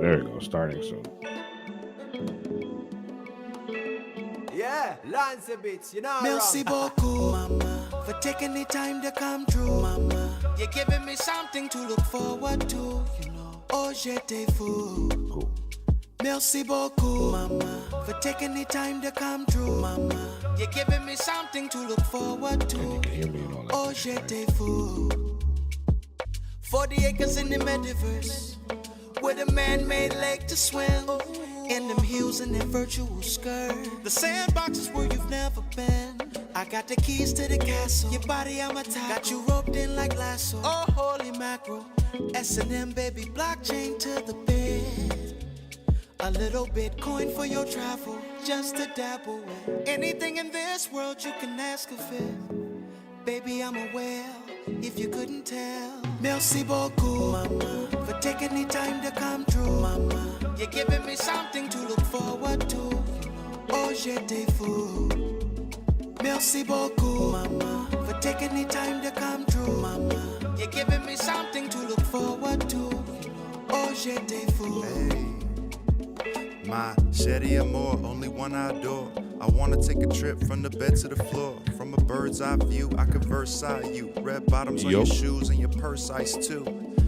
there it goes. Starting soon. Yeah, Lance a bit, you know. Merci beaucoup, mama, for taking the time to come through, mama. You're giving me something to look forward to, you know. Oh, j'étais fou. Cool. Merci beaucoup, mama, for taking the time to come through, mama. You're giving me something to look forward to. And you can hear me and all that. Oh, j'étais fou. 40 acres in the metaverse, with a man-made lake to swim. In them heels and that virtual skirt. The sandbox is where you've never been. I got the keys to the castle. Your body on my top. Got you roped in like lasso. Oh, holy mackerel. S&M, baby, blockchain to the bed. A little Bitcoin for your travel, just to dabble with. Anything in this world you can ask of it. Baby, I'm a whale, if you couldn't tell. Merci beaucoup, mama, for taking the time to come through, mama. You're giving me something to look forward to. Oh, j'étais fou. Merci beaucoup, mama, for taking the time to come through, mama. You're giving me something to look forward to. Oh, j'étais fou. Hey, my chérie amour, only one I adore. I wanna take a trip from the bed to the floor. From a bird's eye view, I could Versailles you. Red bottoms on your shoes and your purse ice too.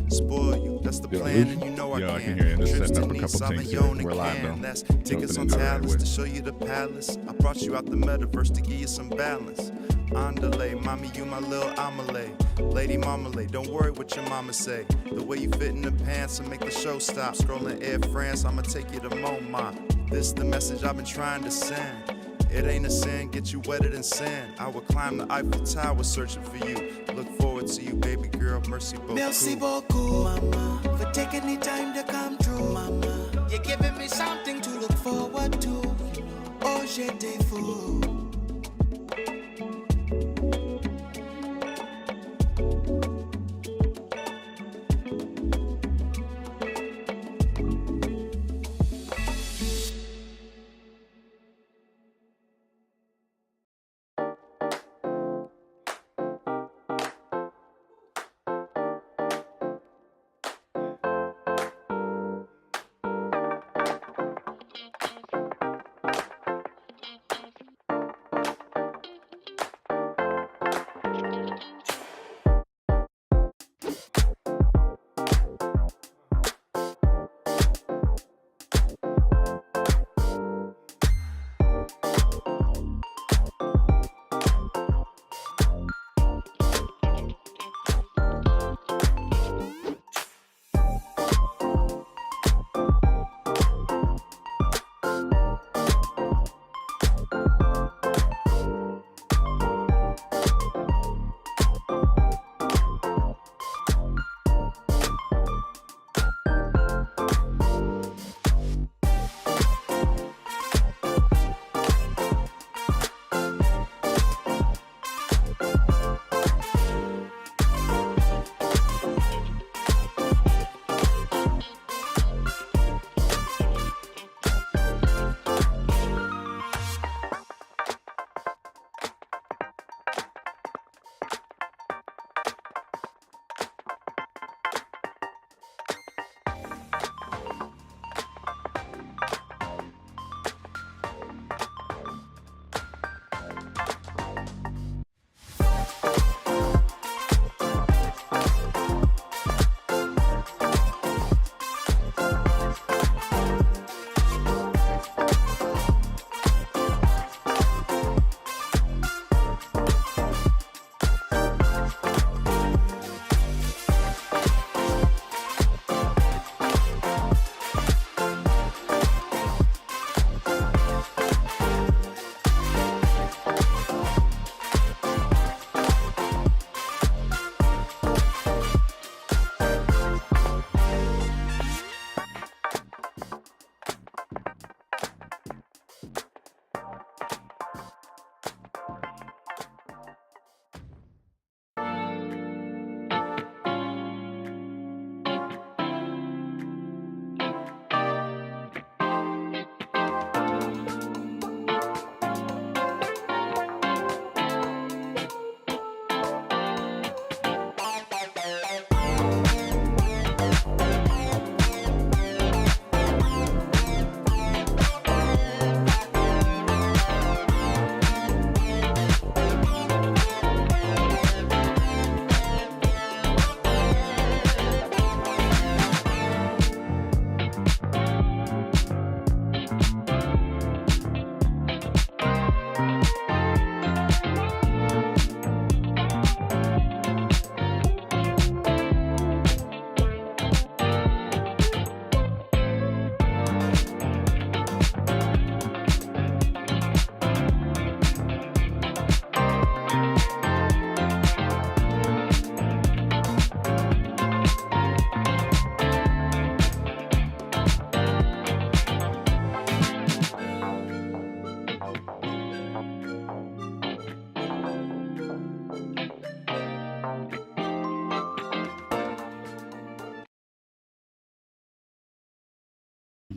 Spoil you, that's the plan, and you know I I can. can hear you. Just Trips setting to up a couple Nice, things here. Sauvignon, We're and live, Cannes. though. That's tickets Jumping on in the right tablets way. to show you the palace. I brought you out the metaverse to give you some balance. Andale, mommy, you my little Amelie. Lady Marmalade, don't worry what your mama say. The way you fit in the pants and make the show stop. Scrolling Air France, I'ma take you to Montmartre. This the message I've been trying to send. It ain't a sin, get you wetter than sin. I would climb the Eiffel Tower searching for you. Look forward to you, baby girl. Merci beaucoup. Merci beaucoup, mama, for taking the time to come through, mama. You're giving me something to look forward to. Oh, j'étais fou.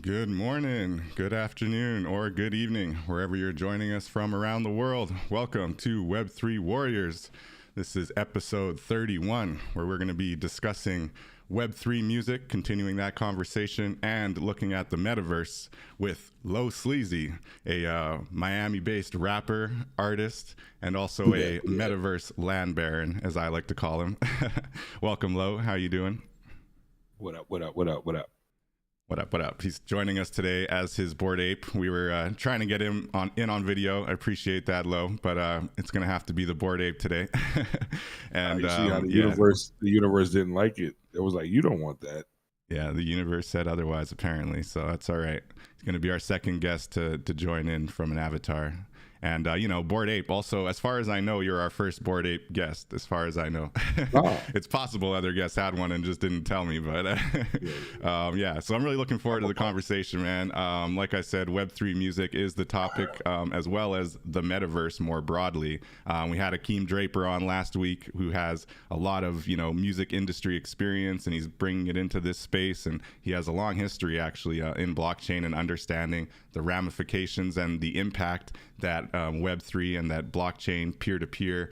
Good morning, good afternoon, or good evening, wherever you're joining us from around the world. Welcome to Web3 Warriors. This is episode 31, where we're going to be discussing Web3 music, continuing that conversation, and looking at the metaverse with Sleazy, a Miami-based rapper, artist, and also a metaverse land baron, as I like to call him. Welcome, Lo. How you doing? What up, what up, what up, what up? What up, what up? He's joining us today as his Bored Ape. We were trying to get him on video. I appreciate that, Lo, but it's going to have to be the Bored Ape today. And you see how the universe didn't like it. It was like, you don't want that. Yeah, the universe said otherwise, apparently, so that's all right. He's going to be our second guest to join in from an avatar. And, Bored Ape, also, as far as I know, you're our first Bored Ape guest, as far as I know. Oh. It's possible other guests had one and just didn't tell me, but so I'm really looking forward to the conversation, man. Like I said, Web3 music is the topic, as well as the metaverse more broadly. We had Akeem Draper on last week, who has a lot of, music industry experience, and he's bringing it into this space, and he has a long history, actually, in blockchain and understanding the ramifications and the impact that Web3 and that blockchain peer-to-peer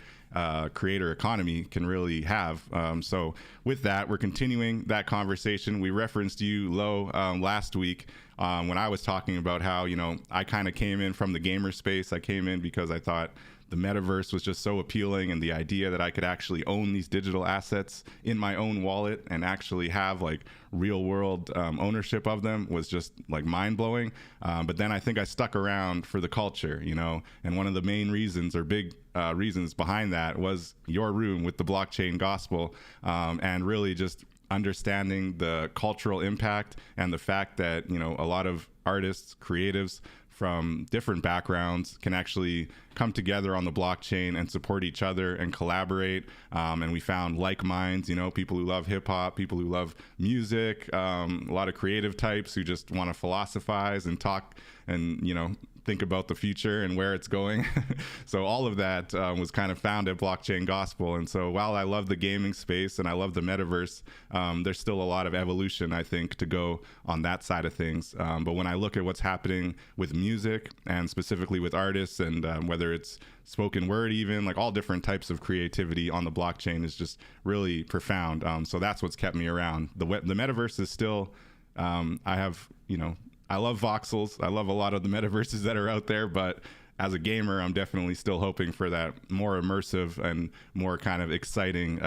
creator economy can really have. So with that, we're continuing that conversation. We referenced you, Lo, last week when I was talking about how, I kind of came in from the gamer space. I came in because I thought the metaverse was just so appealing, and the idea that I could actually own these digital assets in my own wallet and actually have like real world ownership of them was just like mind blowing. But then I think I stuck around for the culture, and one of the main reasons or big reasons behind that was your room with the blockchain gospel, and really just understanding the cultural impact and the fact that, a lot of artists, creatives from different backgrounds can actually come together on the blockchain and support each other and collaborate. And we found like minds, people who love hip hop, people who love music, a lot of creative types who just want to philosophize and talk and, think about the future and where it's going. So all of that was kind of found at Blockchain Gospel. And so while I love the gaming space and I love the metaverse, there's still a lot of evolution, I think, to go on that side of things. But when I look at what's happening with music and specifically with artists and whether it's spoken word, even like all different types of creativity on the blockchain is just really profound. So that's what's kept me around. The metaverse is still, I love voxels. I love a lot of the metaverses that are out there, but as a gamer, I'm definitely still hoping for that more immersive and more kind of exciting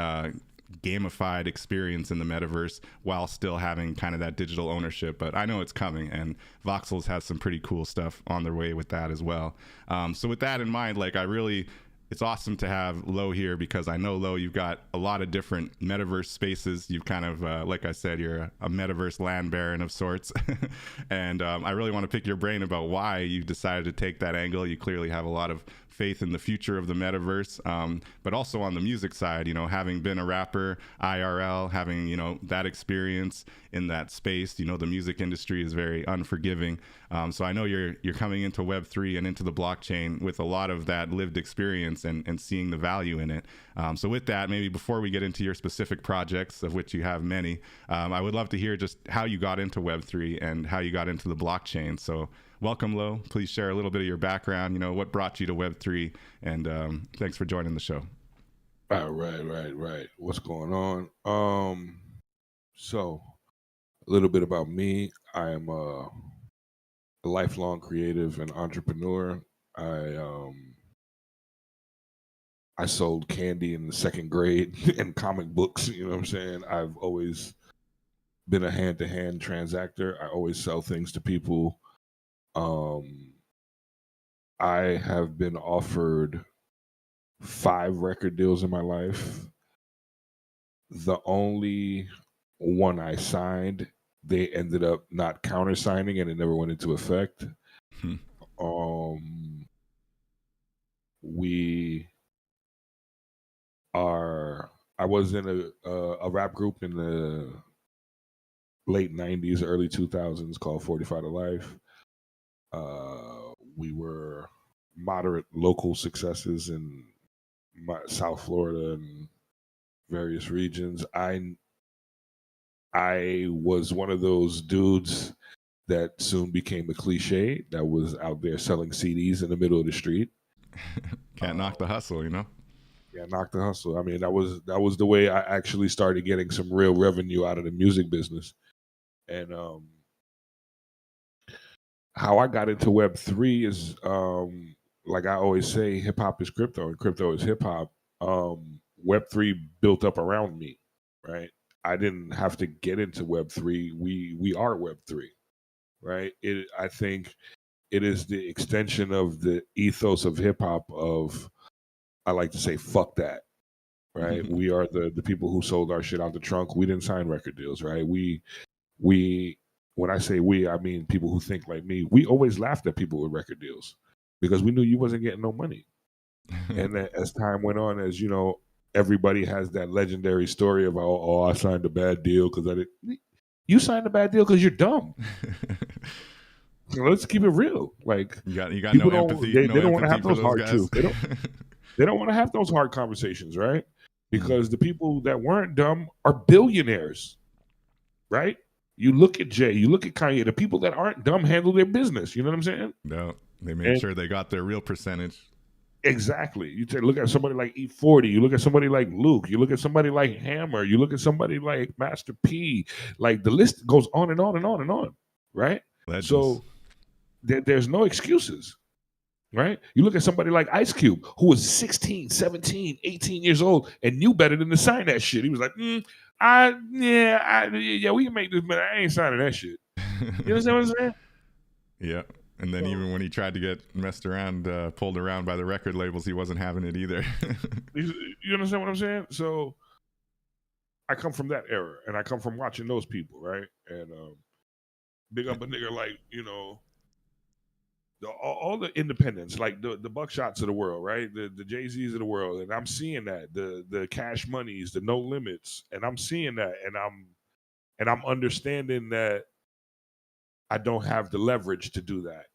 gamified experience in the metaverse while still having kind of that digital ownership. But I know it's coming, and voxels has some pretty cool stuff on their way with that as well. So with that in mind, it's awesome to have Lo here because I know, Lo, you've got a lot of different metaverse spaces. You've kind of, like I said, you're a metaverse land baron of sorts. And I really want to pick your brain about why you decided to take that angle. You clearly have a lot of faith in the future of the metaverse, but also on the music side, having been a rapper, IRL, having, that experience in that space, the music industry is very unforgiving. So I know you're coming into Web3 and into the blockchain with a lot of that lived experience and seeing the value in it. So with that, maybe before we get into your specific projects, of which you have many, I would love to hear just how you got into Web3 and how you got into the blockchain. So welcome, Lo. Please share a little bit of your background, what brought you to Web3, and thanks for joining the show. Right. What's going on? So a little bit about me. I am a lifelong creative and entrepreneur. I sold candy in the second grade and comic books, you know what I'm saying? I've always been a hand-to-hand transactor. I always sell things to people. I have been offered 5 record deals in my life. The only one I signed, they ended up not countersigning and it never went into effect. I was in a rap group in the late 90s, early 2000s called 45 to Life. We were moderate local successes in South Florida and various regions. I was one of those dudes that soon became a cliche that was out there selling CDs in the middle of the street. Can't knock the hustle, Yeah, knock the hustle. I mean, that was the way I actually started getting some real revenue out of the music business. And how I got into Web3 is, like I always say, hip hop is crypto and crypto is hip hop. Web3 built up around me, right? I didn't have to get into Web3. We are Web3, right? I think it is the extension of the ethos of hip hop. Of, I like to say, fuck that, right? We are the people who sold our shit out the trunk. We didn't sign record deals, right? We when I say we, I mean people who think like me. We always laughed at people with record deals because we knew you wasn't getting no money. And then as time went on, as you know, everybody has that legendary story about, oh, I signed a bad deal because I didn't. You signed a bad deal because you're dumb. So let's keep it real. Like, you got people no empathy. they no don't want to empathy have for those those hard guys. truths. They don't want to have those hard conversations, right? Because the people that weren't dumb are billionaires, right? You look at Jay, you look at Kanye. The people that aren't dumb handle their business. You know what I'm saying? No, they made sure they got their real percentage. Exactly. You look at somebody like E40. You look at somebody like Luke. You look at somebody like Hammer. You look at somebody like Master P. Like, the list goes on and on and on and on, right? Legends. So there's no excuses, right? You look at somebody like Ice Cube, who was 16, 17, 18 years old and knew better than to sign that shit. He was like, yeah, we can make this, but I ain't signing that shit. You understand what I'm saying? Yeah. And then even when he tried to get messed around, pulled around by the record labels, he wasn't having it either. You understand what I'm saying? So I come from that era, and I come from watching those people, right? And big up a nigga like, all the independents, like the Buckshots of the world, right? The Jay-Z's of the world. And I'm seeing that, the Cash Moneys, the No Limits, and I'm seeing that, and I'm understanding that I don't have the leverage to do that,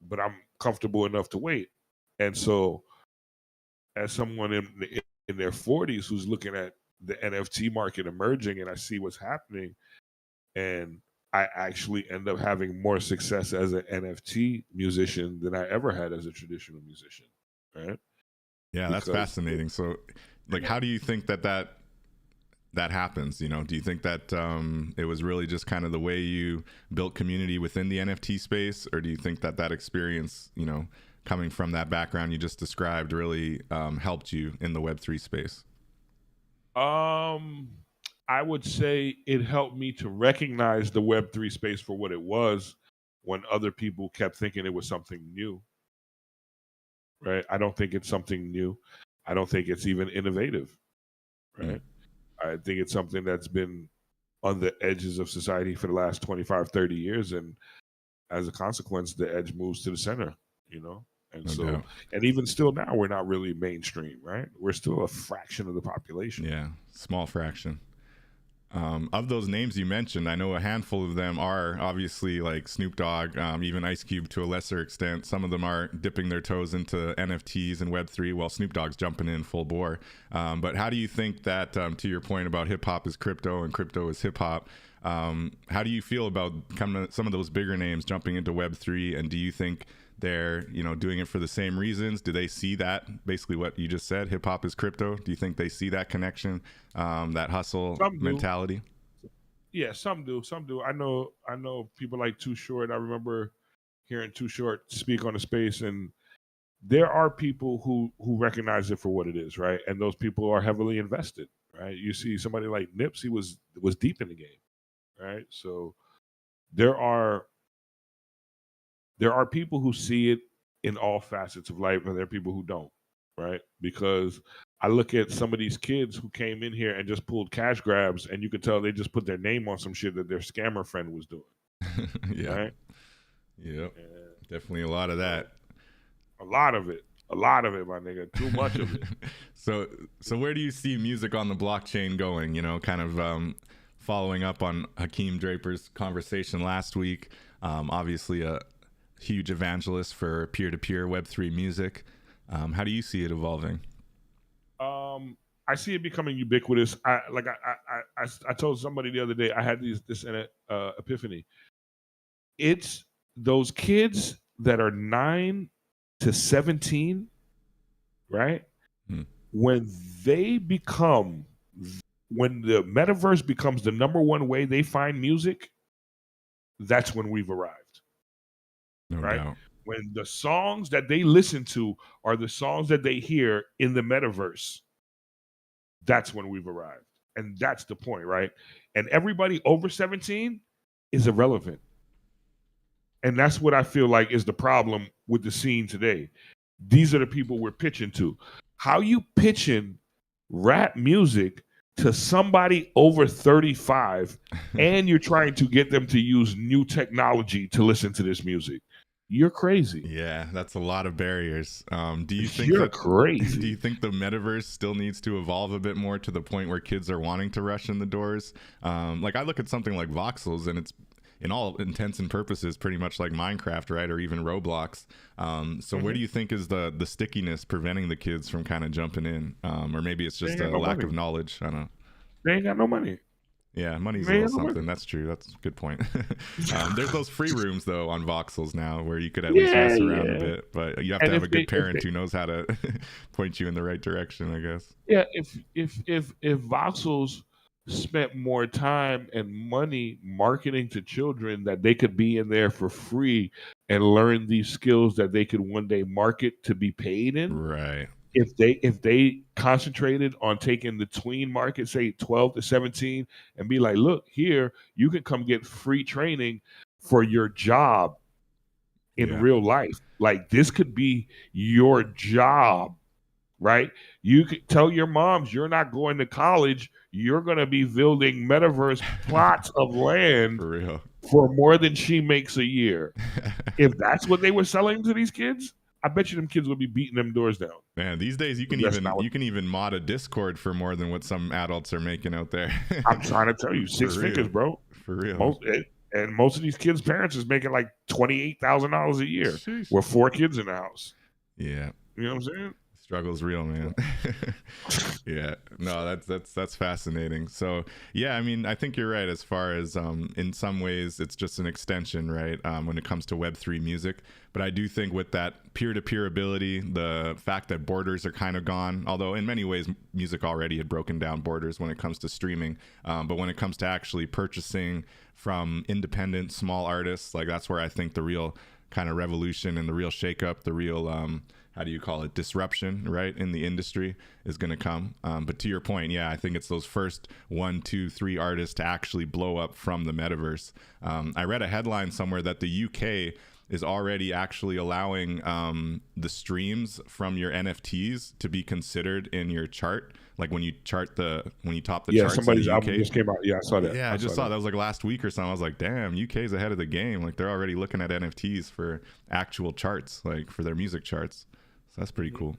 but I'm comfortable enough to wait. And so, as someone in their 40s who's looking at the NFT market emerging, and I see what's happening, and I actually end up having more success as an NFT musician than I ever had as a traditional musician, right? Yeah, that's fascinating. So, like, how do you think that happens? Do you think that it was really just kind of the way you built community within the NFT space, or do you think that experience, coming from that background you just described, really helped you in the Web3 space? I would say it helped me to recognize the Web3 space for what it was when other people kept thinking it was something new, right? I don't think it's something new. I don't think it's even innovative, right? I think it's something that's been on the edges of society for the last 25, 30 years. And as a consequence, the edge moves to the center, And and even still now, we're not really mainstream, right? We're still a fraction of the population. Yeah, small fraction. Of those names you mentioned, I know a handful of them are obviously like Snoop Dogg, even Ice Cube to a lesser extent. Some of them are dipping their toes into NFTs and Web3, while Snoop Dogg's jumping in full bore. But how do you think that, to your point about hip hop is crypto and crypto is hip hop, how do you feel about some of those bigger names jumping into Web3? And do you think they're doing it for the same reasons? Do they see that, basically what you just said, hip hop is crypto? Do you think they see that connection, that hustle mentality? Yeah, some do. I know people like Too Short. I remember hearing Too Short speak on the space, and there are people who recognize it for what it is, right? And those people are heavily invested, right? You see somebody like Nipsey was deep in the game, right? So there are people who see it in all facets of life, and there are people who don't, right? Because I look at some of these kids who came in here and just pulled cash grabs, and you could tell they just put their name on some shit that their scammer friend was doing. Yeah. Right? Yeah. Definitely a lot of that. A lot of it, my nigga. Too much of it. So where do you see music on the blockchain going? Kind of following up on Hakeem Draper's conversation last week. Obviously a huge evangelist for peer-to-peer Web3 music. How do you see it evolving? I see it becoming ubiquitous. I told somebody the other day, I had this epiphany. it's those kids that are 9 to 17, right? When the metaverse becomes the number one way they find music, that's when we've arrived. No right? doubt. When the songs that they listen to are the songs that they hear in the metaverse, that's when we've arrived. And that's the point, right? And everybody over 17 is irrelevant. And that's what I feel like is the problem with the scene today. These are the people we're pitching to. How you pitching rap music to somebody over 35 and you're trying to get them to use new technology to listen to this music? You're crazy. Yeah, that's a lot of barriers. Do you think You're crazy? Do you think the metaverse still needs to evolve a bit more to the point where kids are wanting to rush in the doors? Like I look at something like voxels, and it's in all intents and purposes pretty much like Minecraft, right? Or even Roblox. So where do you think is the stickiness preventing the kids from kind of jumping in? Or maybe it's just a lack of knowledge. I don't know. They ain't got no money. Yeah, money's a little something. That's true. That's a good point. There's those free rooms though on voxels now where you could at least mess around a bit, but you have to have a good parent who knows how to point you in the right direction, I guess. Yeah, if voxels spent more time and money marketing to children that they could be in there for free and learn these skills that they could one day market to be paid in. Right. If they concentrated on taking the tween market, say 12 to 17, and be like, look, here, you can come get free training for your job in real life. Like this could be your job, right? You could tell your moms you're not going to college. You're going to be building metaverse plots of land For real. for more than she makes a year. If that's what they were selling to these kids, I bet you them kids would be beating them doors down. Man, these days you can even mod a Discord for more than what some adults are making out there. I'm trying to tell you, 6 figures, bro. For real. Most of these kids' parents is making like $28,000 a year. Sheesh. With 4 kids in the house. Yeah. You know what I'm saying? Struggle's real, man. Yeah, no, that's fascinating. So yeah, I mean, I think you're right as far as in some ways it's just an extension, right? When it comes to Web3 music, but I do think with that peer-to-peer ability, the fact that borders are kind of gone, although in many ways music already had broken down borders when it comes to streaming, but when it comes to actually purchasing from independent small artists, like that's where I think the real kind of revolution and the real shakeup, the real how do you call it, disruption, right, in the industry is going to come. But to your point, yeah, I think it's those first 1, 2, 3 artists to actually blow up from the metaverse. I read a headline somewhere that the UK is already actually allowing the streams from your NFTs to be considered in your chart. Like when you top the charts. Yeah, somebody's album just came out. Yeah, I saw that. Yeah, I just saw that. That was like last week or something. I was like, damn, UK's ahead of the game. Like they're already looking at NFTs for actual charts, like for their music charts. So that's pretty cool.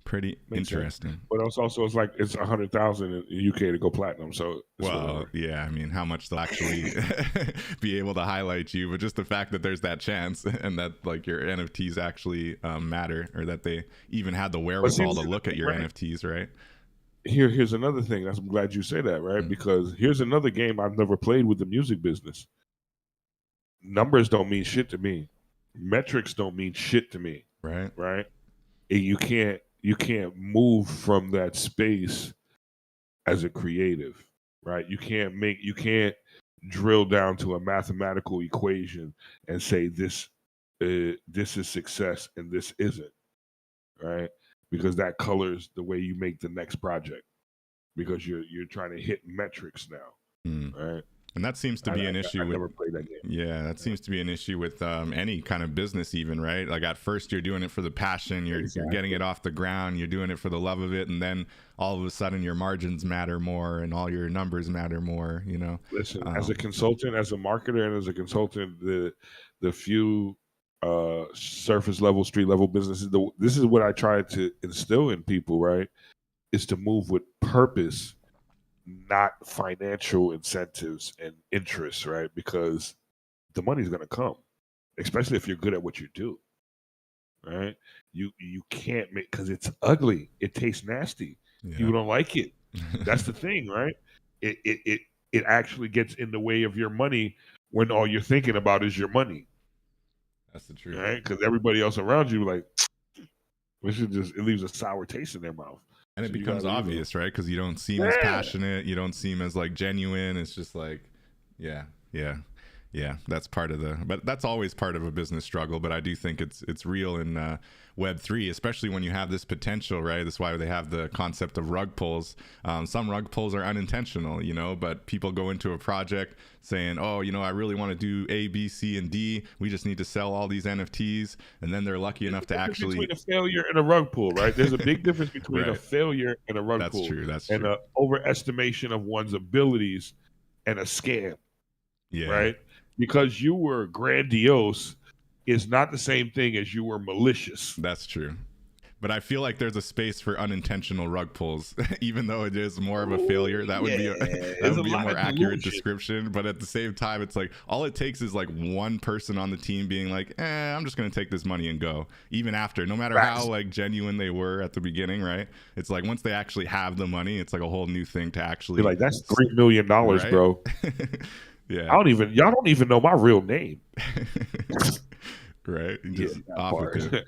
Pretty interesting. Sense. But it's like it's 100,000 in the UK to go platinum. So yeah, I mean, how much they'll actually be able to highlight you, but just the fact that there's that chance and that like your NFTs actually matter, or that they even had the wherewithal to look at your NFTs, right? Here's another thing. I'm glad you say that, right? Because here's another game I've never played with the music business. Numbers don't mean shit to me. Metrics don't mean shit to me. Right. You can't move from that space as a creative, right? You can't drill down to a mathematical equation and say this is success and this isn't, right? Because that colors the way you make the next project, because you're trying to hit metrics now, right? And that seems to be an issue. I never played that game. Yeah, that seems to be an issue with any kind of business, even, right? Like at first you're doing it for the passion, you're getting it off the ground, you're doing it for the love of it, and then all of a sudden your margins matter more and all your numbers matter more, you know? Listen, as a consultant, as a marketer, and as a consultant, the few surface level, street level businesses, this is what I try to instill in people, right? Is to move with purpose, not financial incentives and interests, right? Because the money's going to come, especially if you're good at what you do, right? You can't make, because it's ugly. It tastes nasty. Yeah. People don't like it. That's the thing, right? It actually gets in the way of your money when all you're thinking about is your money, That's the truth. right? Because everybody else around you, like, it leaves a sour taste in their mouth. And it So you becomes gotta, obvious, right? Because you don't seem as passionate. You don't seem as like genuine. It's just like, yeah. That's part of but that's always part of a business struggle. But I do think it's real in Web3, especially when you have this potential, right? That's why they have the concept of rug pulls. Some rug pulls are unintentional, but people go into a project saying, oh, I really want to do A, B, C, and D. We just need to sell all these NFTs. And then they're lucky enough to actually... between a failure and a rug pull, right? There's a big difference between right. a failure and a rug pull. That's true. And an overestimation of one's abilities and a scam, right? Because you were grandiose is not the same thing as you were malicious. That's true. But I feel like there's a space for unintentional rug pulls, even though it is more of a failure. That would be a more accurate description. But at the same time, it's like all it takes is like one person on the team being like, I'm just going to take this money and go. Even after, no matter how like genuine they were at the beginning, right? It's like once they actually have the money, it's like a whole new thing to actually... You're like, that's $3 million, right? Bro. Yeah. Y'all don't even know my real name. Right? Just off with it.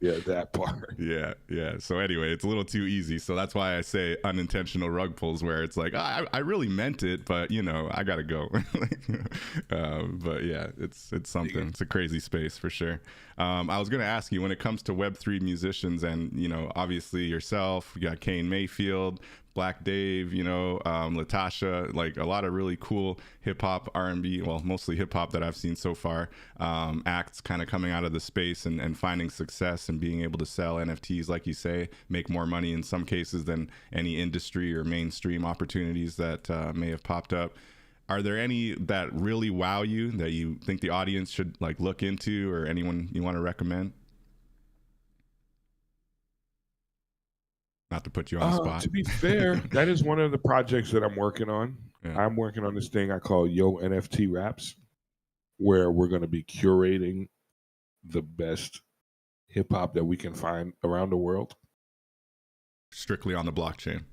Yeah, that part. Yeah. So anyway, it's a little too easy. So that's why I say unintentional rug pulls, where it's like, I really meant it, but I gotta go. But yeah, it's something. It's a crazy space for sure. I was gonna ask you, when it comes to Web3 musicians, and obviously yourself, you got Kane Mayfield, Black Dave, Latasha, like a lot of really cool hip hop, R&B, well, mostly hip hop that I've seen so far, acts kind of coming out of the space and finding success and being able to sell NFTs, like you say, make more money in some cases than any industry or mainstream opportunities that may have popped up. Are there any that really wow you that you think the audience should like look into, or anyone you want to recommend? Not to put you on the spot. To be fair, that is one of the projects that I'm working on. Yeah. I'm working on this thing I call Yo NFT Raps, where we're going to be curating the best hip hop that we can find around the world. Strictly on the blockchain?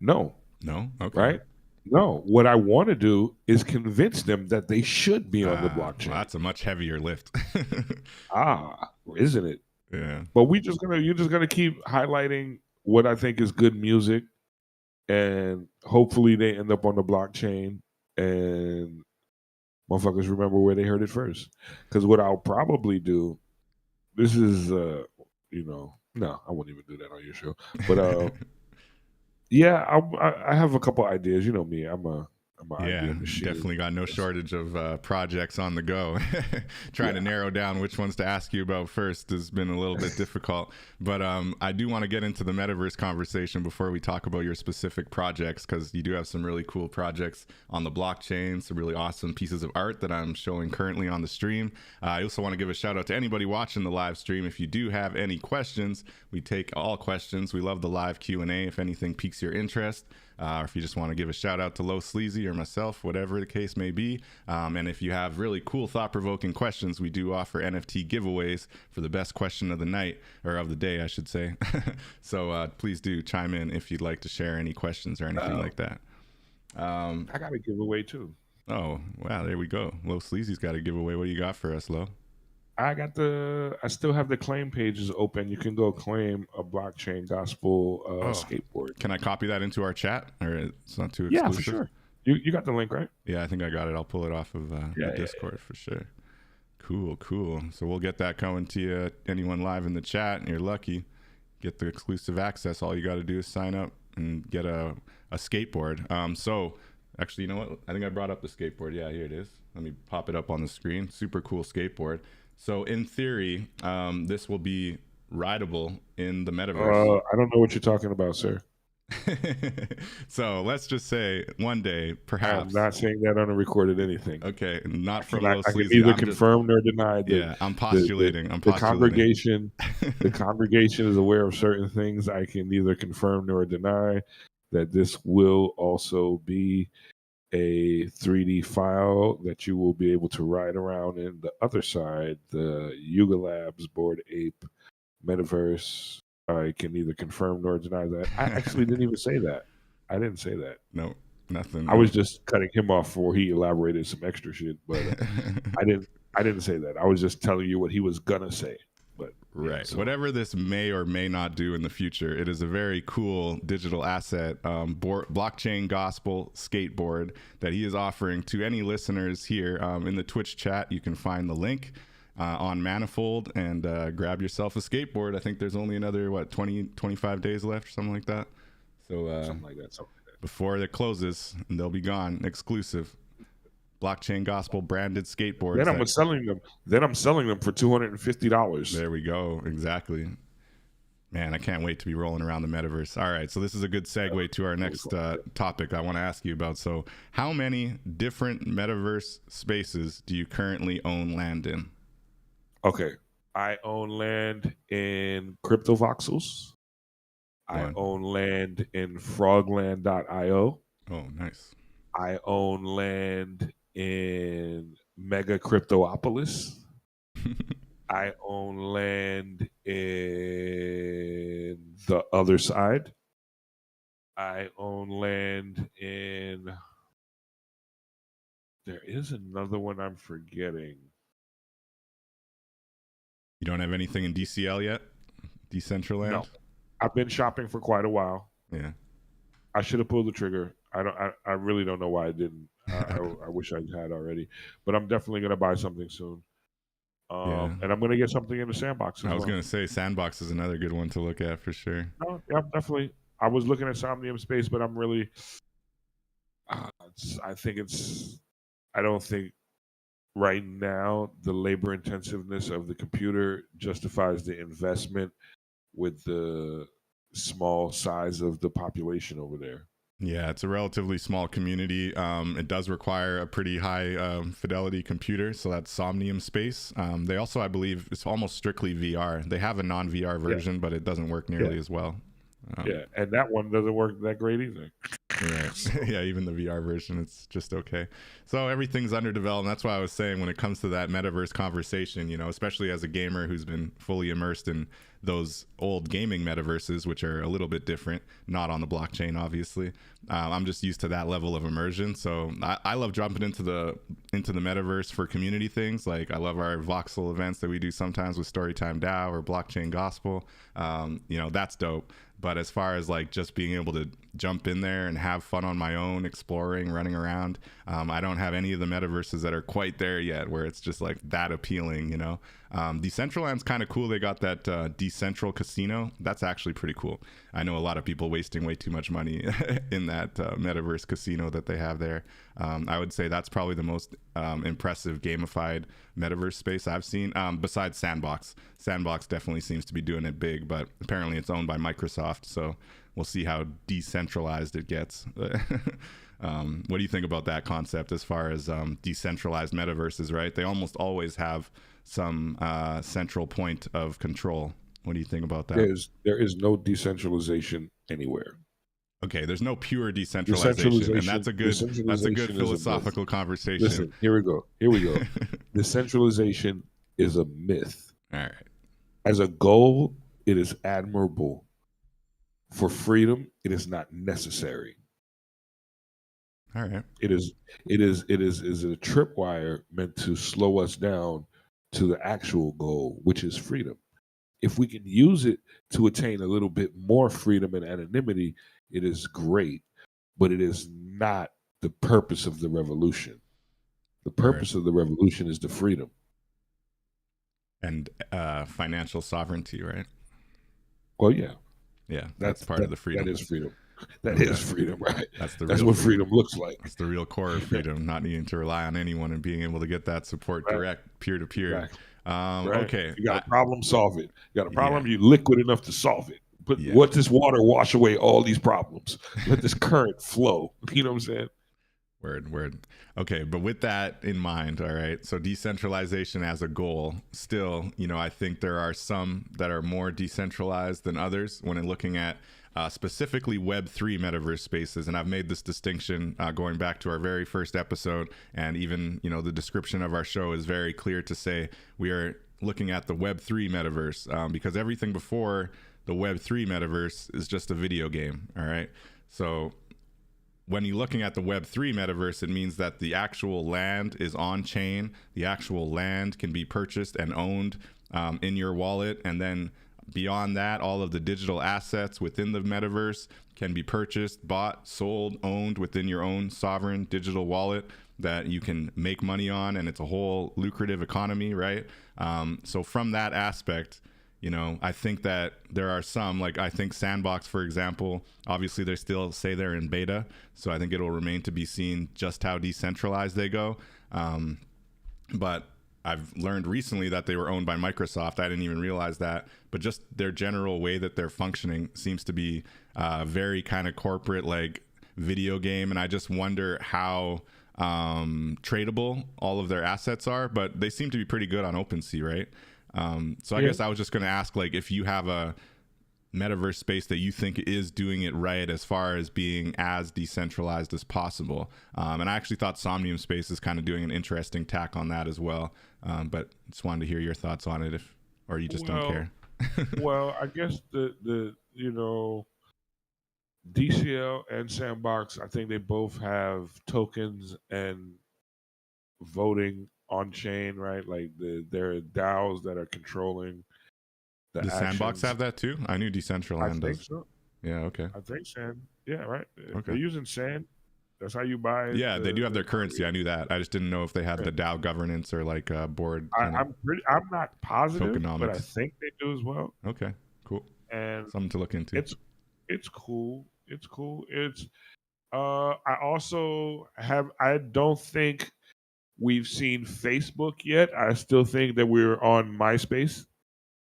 No. Okay. Right? No. What I want to do is convince them that they should be on the blockchain. Well, that's a much heavier lift. Isn't it? Yeah. But you're just gonna keep highlighting what I think is good music, and hopefully they end up on the blockchain and motherfuckers remember where they heard it first. Because what I'll probably do, this is no, I wouldn't even do that on your show. But yeah, I have a couple ideas. You know me, I'm a idea machine. Definitely got no shortage of projects on the go. Trying to narrow down which ones to ask you about first has been a little bit difficult. But I do want to get into the metaverse conversation before we talk about your specific projects, because you do have some really cool projects on the blockchain, some really awesome pieces of art that I'm showing currently on the stream. I also want to give a shout out to anybody watching the live stream. If you do have any questions, we take all questions. We love the live Q&A if anything piques your interest. Or if you just want to give a shout out to Sleazy or myself, whatever the case may be. And if you have really cool, thought-provoking questions, we do offer NFT giveaways for the best question of the night, or of the day, I should say. So please do chime in if you'd like to share any questions or anything like that. I got a giveaway too. Oh, wow, there we go. Sleazy's got a giveaway. What do you got for us, Lo? I still have the claim pages open. You can go claim a blockchain gospel skateboard. Can I copy that into our chat, or it's not too exclusive? Yeah, for sure. You got the link, right? Yeah, I think I got it. I'll pull it off of the Discord for sure. Cool. So we'll get that coming to you. Anyone live in the chat, and you're lucky, get the exclusive access. All you got to do is sign up and get a skateboard. So actually, you know what? I think I brought up the skateboard. Yeah, here it is. Let me pop it up on the screen. Super cool skateboard. So in theory, this will be rideable in the metaverse. I don't know what you're talking about, sir. So let's just say one day, perhaps. I'm not saying that on a recorded anything. Okay, not for I can neither confirm nor deny. I'm postulating. The congregation is aware of certain things. I can neither confirm nor deny that this will also be a 3D file that you will be able to ride around in. The other side, the Yuga Labs Bored Ape metaverse, I can neither confirm nor deny that. I actually didn't even say that. I didn't say that. No. Nothing. I was just cutting him off before he elaborated some extra shit, but I didn't say that. I was just telling you what he was gonna say. But right. Yeah, so. Whatever this may or may not do in the future, it is a very cool digital asset, blockchain gospel skateboard that he is offering to any listeners here in the Twitch chat. You can find the link on Manifold and grab yourself a skateboard. I think there's only another 25 days left or something like that. So Something like that. Before it closes, and they'll be gone. Exclusive blockchain gospel branded skateboards. Then I'm selling them. Then I'm selling them for $250. There we go. Exactly. Man, I can't wait to be rolling around the metaverse. All right, so this is a good segue to our next topic I want to ask you about. So, how many different metaverse spaces do you currently own land in? Okay, I own land in CryptoVoxels. I own land in Frogland.io. Oh, nice. I own land in Mega Cryptopolis. I own land in the other side. I own land in. There is another one I'm forgetting. You don't have anything in DCL yet? Decentraland? No. I've been shopping for quite a while. Yeah. I should have pulled the trigger. I really don't know why I didn't. I wish I had already. But I'm definitely going to buy something soon. And I'm going to get something in the Sandbox. I was going to say Sandbox is another good one to look at for sure. No, yeah, definitely. I was looking at Somnium Space, but I'm really. I don't think right now the labor intensiveness of the computer justifies the investment with the small size of the population over there. Yeah, it's a relatively small community. It does require a pretty high fidelity computer, so that's Somnium Space. They also, I believe, it's almost strictly VR. They have a non-VR version, but it doesn't work nearly as well. And that one doesn't work that great either. Right. Yeah, even the VR version, it's just okay. So everything's under development. That's why I was saying when it comes to that metaverse conversation, you know, especially as a gamer who's been fully immersed in those old gaming metaverses, which are a little bit different, not on the blockchain, obviously. I'm just used to that level of immersion. So I love jumping into the metaverse for community things. Like I love our voxel events that we do sometimes with Storytime DAO or Blockchain Gospel. You know, that's dope. But as far as like just being able to jump in there and have fun on my own, exploring, running around, I don't have any of the metaverses that are quite there yet where it's just like that appealing, you know. Decentraland's kind of cool. They got that Decentral Casino. That's actually pretty cool. I know a lot of people wasting way too much money in that metaverse casino that they have there. I would say that's probably the most impressive gamified metaverse space I've seen, besides Sandbox. Sandbox definitely seems to be doing it big, but apparently it's owned by Microsoft, so we'll see how decentralized it gets. What do you think about that concept as far as decentralized metaverses, right? They almost always have some central point of control. What do you think about that? There is no decentralization anywhere. Okay, there's no pure decentralization, and that's a good philosophical conversation. Listen, here we go. Decentralization is a myth. All right. As a goal, it is admirable. For freedom, it is not necessary. All right. It is a tripwire meant to slow us down to the actual goal, which is freedom. If we can use it to attain a little bit more freedom and anonymity, it is great, but it is not the purpose of the revolution. The purpose of the revolution is the freedom. And financial sovereignty, right? Well, yeah. Yeah, that's part of the freedom. That is freedom. That is freedom, right? That's what freedom looks like. That's the real core of freedom, not needing to rely on anyone and being able to get that support direct, peer-to-peer. Right. Okay. You got a problem, solve it. You got a problem, you liquid enough to solve it. But let this water wash away all these problems. Let this current flow. You know what I'm saying? Word. Okay, but with that in mind, all right, so decentralization as a goal, still, you know, I think there are some that are more decentralized than others when looking at specifically Web3 metaverse spaces. And I've made this distinction going back to our very first episode, and even, you know, the description of our show is very clear to say we are looking at the Web3 metaverse because everything before the Web3 metaverse is just a video game, all right? So when you're looking at the Web3 metaverse, it means that the actual land is on chain. The actual land can be purchased and owned in your wallet. And then beyond that, all of the digital assets within the metaverse can be purchased, bought, sold, owned within your own sovereign digital wallet that you can make money on. And it's a whole lucrative economy, right? So from that aspect, you know, I think that there are some, like I think Sandbox, for example, obviously they still say they're in beta. So I think it'll remain to be seen just how decentralized they go. But I've learned recently that they were owned by Microsoft. I didn't even realize that. But just their general way that they're functioning seems to be very kind of corporate, like video game. And I just wonder how tradable all of their assets are. But they seem to be pretty good on OpenSea, right? So I guess I was just going to ask, like, if you have a metaverse space that you think is doing it right as far as being as decentralized as possible. And I actually thought Somnium Space is kind of doing an interesting tack on that as well. But just wanted to hear your thoughts on it, or you just don't care. Well, I guess the you know, DCL and Sandbox, I think they both have tokens and voting on chain, right? Like there are DAOs that are controlling the Does Sandbox actions. have that too? I knew Decentraland I think does. so. Yeah, okay. I think Sand. Yeah, right. Okay. They're using Sand. That's how you buy. Yeah, they do have their currency. I knew that. I just didn't know if they had the DAO governance or like a board. I'm not positive, tokenomics. but I think they do as well. Okay, cool. And something to look into. It's cool. It's cool. I also have. I don't think we've seen Facebook yet. I still think that we're on MySpace,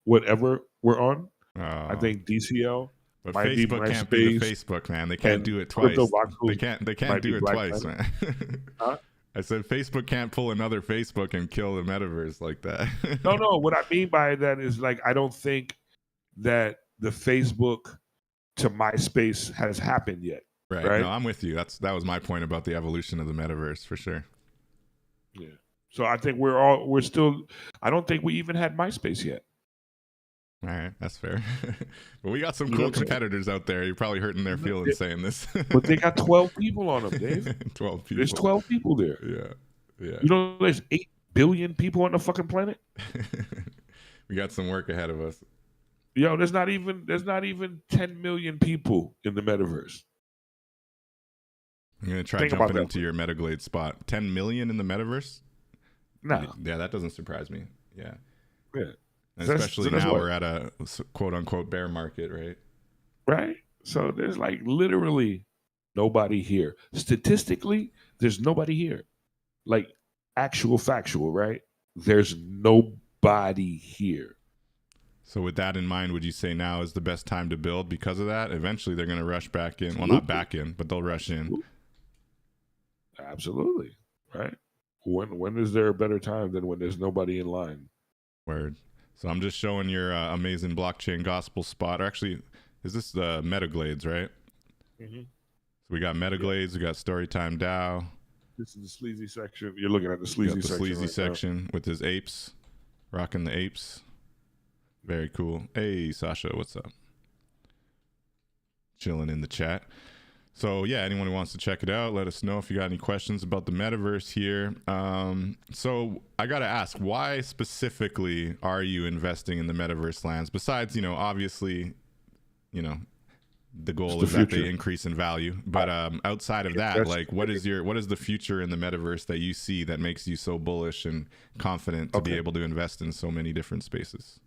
whatever we're on. I think DCL. But might Facebook be can't be the MySpace, Facebook, man. They can't do it twice. They can't do it twice, man. Huh? I said Facebook can't pull another Facebook and kill the metaverse like that. No. What I mean by that is, like, I don't think that the Facebook to MySpace has happened yet. Right. No, I'm with you. That was my point about the evolution of the metaverse for sure. Yeah. So I think we're still. I don't think we even had MySpace yet. All right, that's fair. But we got some cool competitors out there. You're probably hurting their feelings saying this. But they got 12 people on them, Dave. 12 people. There's 12 people there. Yeah. You know, there's 8 billion people on the fucking planet. We got some work ahead of us. Yo, there's not even 10 million people in the metaverse. I'm gonna try jumping into your Metaglade spot. 10 million in the metaverse? No. Yeah, that doesn't surprise me. Yeah. And especially now we're at a quote unquote bear market, right? Right. So there's like literally nobody here. Statistically, there's nobody here. Like actual factual, right? There's nobody here. So with that in mind, would you say now is the best time to build because of that? Eventually they're going to rush back in. Well, not back in, but they'll rush in. Absolutely. Right. When is there a better time than when there's nobody in line? Word. So I'm just showing your amazing blockchain gospel spot. Or actually, is this the Metaglades, right? Mm-hmm. So we got Metaglades, we got Storytime DAO. This is the Sleazy section. You're looking at the Sleazy section. Sleazy section with his apes, rocking the apes. Very cool. Hey, Sasha, what's up? Chilling in the chat. So yeah, anyone who wants to check it out, let us know if you got any questions about the metaverse here. So I got to ask, why specifically are you investing in the metaverse lands? Besides, you know, obviously, you know, the goal is that they increase in value. But outside of that, like, what is the future in the metaverse that you see that makes you so bullish and confident to be able to invest in so many different spaces?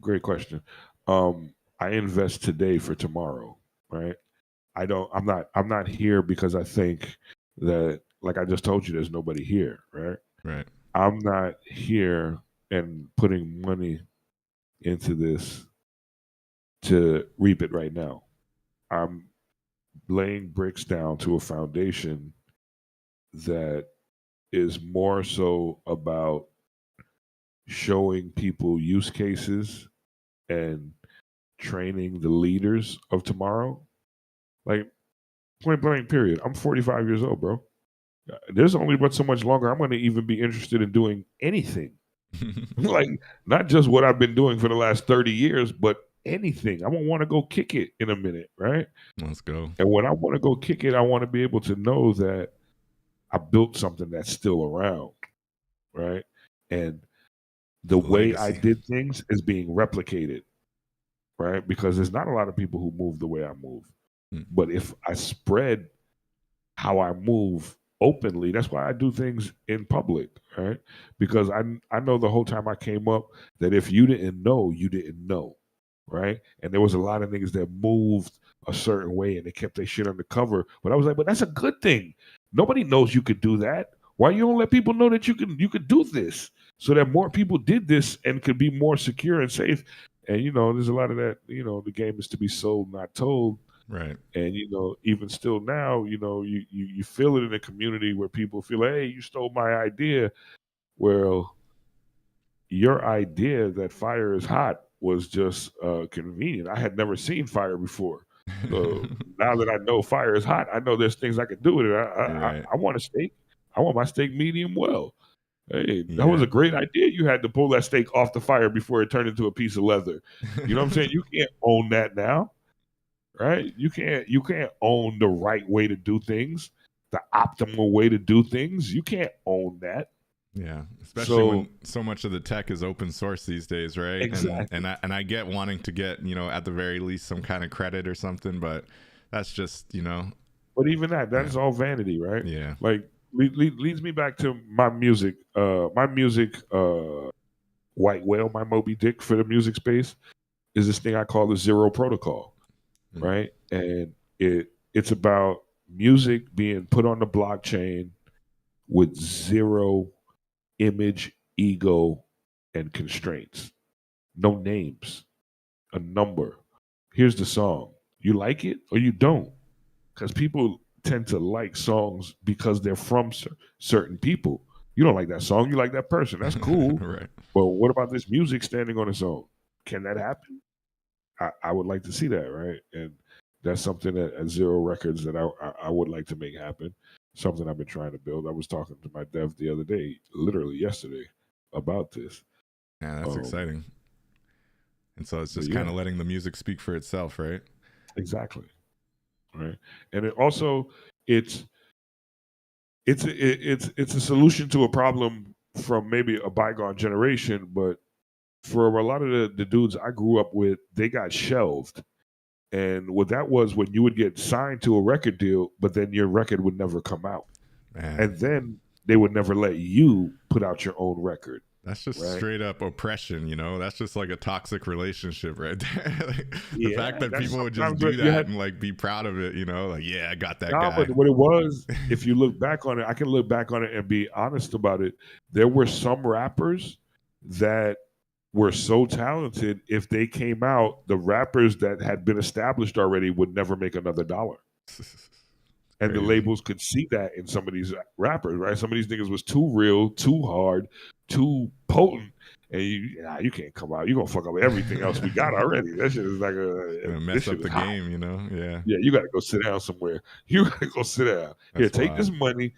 Great question. I invest today for tomorrow, right? I'm not here because I think that, like I just told you, there's nobody here, right? Right. I'm not here and putting money into this to reap it right now. I'm laying bricks down to a foundation that is more so about showing people use cases and training the leaders of tomorrow. Like, point blank, period. I'm 45 years old, bro. There's only but so much longer I'm going to even be interested in doing anything. Like, not just what I've been doing for the last 30 years, but anything. I won't want to go kick it in a minute, right? Let's go. And when I want to go kick it, I want to be able to know that I built something that's still around, right? And the way I Legacy. did things is being replicated, right? Because there's not a lot of people who move the way I move. But if I spread how I move openly, that's why I do things in public, right? Because I know the whole time I came up that if you didn't know, you didn't know, right? And there was a lot of niggas that moved a certain way and they kept their shit undercover. But I was like, but that's a good thing. Nobody knows you could do that. Why you don't let people know that you could do this so that more people did this and could be more secure and safe? And there's a lot of that. The game is to be sold, not told. Right. And even still now, you feel it in a community where people feel, hey, you stole my idea. Well, your idea that fire is hot was just convenient. I had never seen fire before. So now that I know fire is hot, I know there's things I can do with it. Right. I want a steak. I want my steak medium well. Hey, Yeah. that was a great idea. You had to pull that steak off the fire before it turned into a piece of leather. You know what I'm saying? You can't own that now, right? You can't own the right way to do things, the optimal way to do things. You can't own that. Yeah, especially when so much of the tech is open source these days, right? Exactly. And I get wanting to get, at the very least some kind of credit or something, but that's just, But even that's all vanity, right? Yeah. Like leads me back to my music. White Whale, my Moby Dick for the music space is this thing I call the Zero Protocol, right? And it's about music being put on the blockchain with zero image, ego, and constraints. No names, a number. Here's the song. You like it or you don't? Because people tend to like songs because they're from certain people. You don't like that song, you like that person. That's cool. Right. But what about this music standing on its own? Can that happen? I would like to see that, right? And that's something at Zero Records that I would like to make happen. Something I've been trying to build. I was talking to my dev the other day, literally yesterday, about this. Yeah, that's exciting. And so it's just kind of letting the music speak for itself, right? Exactly. Right. And it also it's a solution to a problem from maybe a bygone generation, but for a lot of the dudes I grew up with, they got shelved. And what that was when you would get signed to a record deal, but then your record would never come out. Man. And then they would never let you put out your own record. That's just straight up oppression, That's just like a toxic relationship right there. The fact that people would just do that and like be proud of it, like, yeah, I got that guy. But what it was, if you look back on it, I can look back on it and be honest about it. There were some rappers that were so talented, if they came out, the rappers that had been established already would never make another dollar. And the labels could see that in some of these rappers, right? Some of these niggas was too real, too hard, too potent, and you can't come out. You're going to fuck up everything else we got already. That shit is like mess up the game, Yeah. Yeah, you got to go sit down somewhere. You got to go sit down. Here, take this money.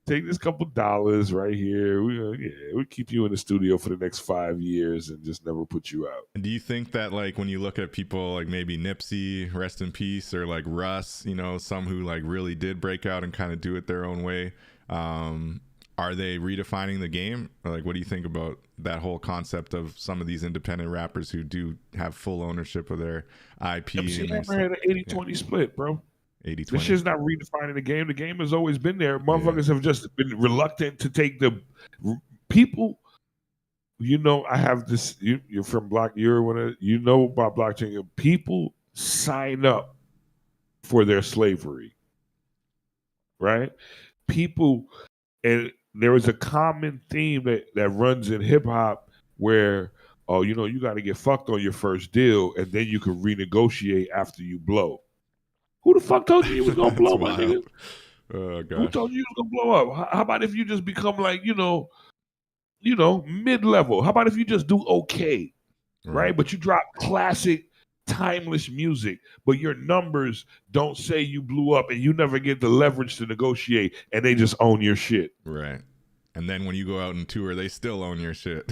Take this couple dollars right here. We keep you in the studio for the next 5 years and just never put you out. And do you think that like when you look at people like maybe Nipsey, rest in peace, or like Russ, some who like really did break out and kind of do it their own way, are they redefining the game? Or like, what do you think about that whole concept of some of these independent rappers who do have full ownership of their IP? Nipsey never had an 80-20 split, bro. 80-20. This shit's not redefining the game. The game has always been there. Motherfuckers have just been reluctant to take the people. I have this. You're from Block. You know about blockchain. People sign up for their slavery, right? People, and there is a common theme that runs in hip hop where, you got to get fucked on your first deal, and then you can renegotiate after you blow. Who the fuck told you you was gonna blow, my nigga? Oh gosh. Who told you was gonna blow up? How about if you just become like, mid-level? How about if you just do okay, right? But you drop classic, timeless music, but your numbers don't say you blew up and you never get the leverage to negotiate and they just own your shit. Right. And then when you go out and tour, they still own your shit.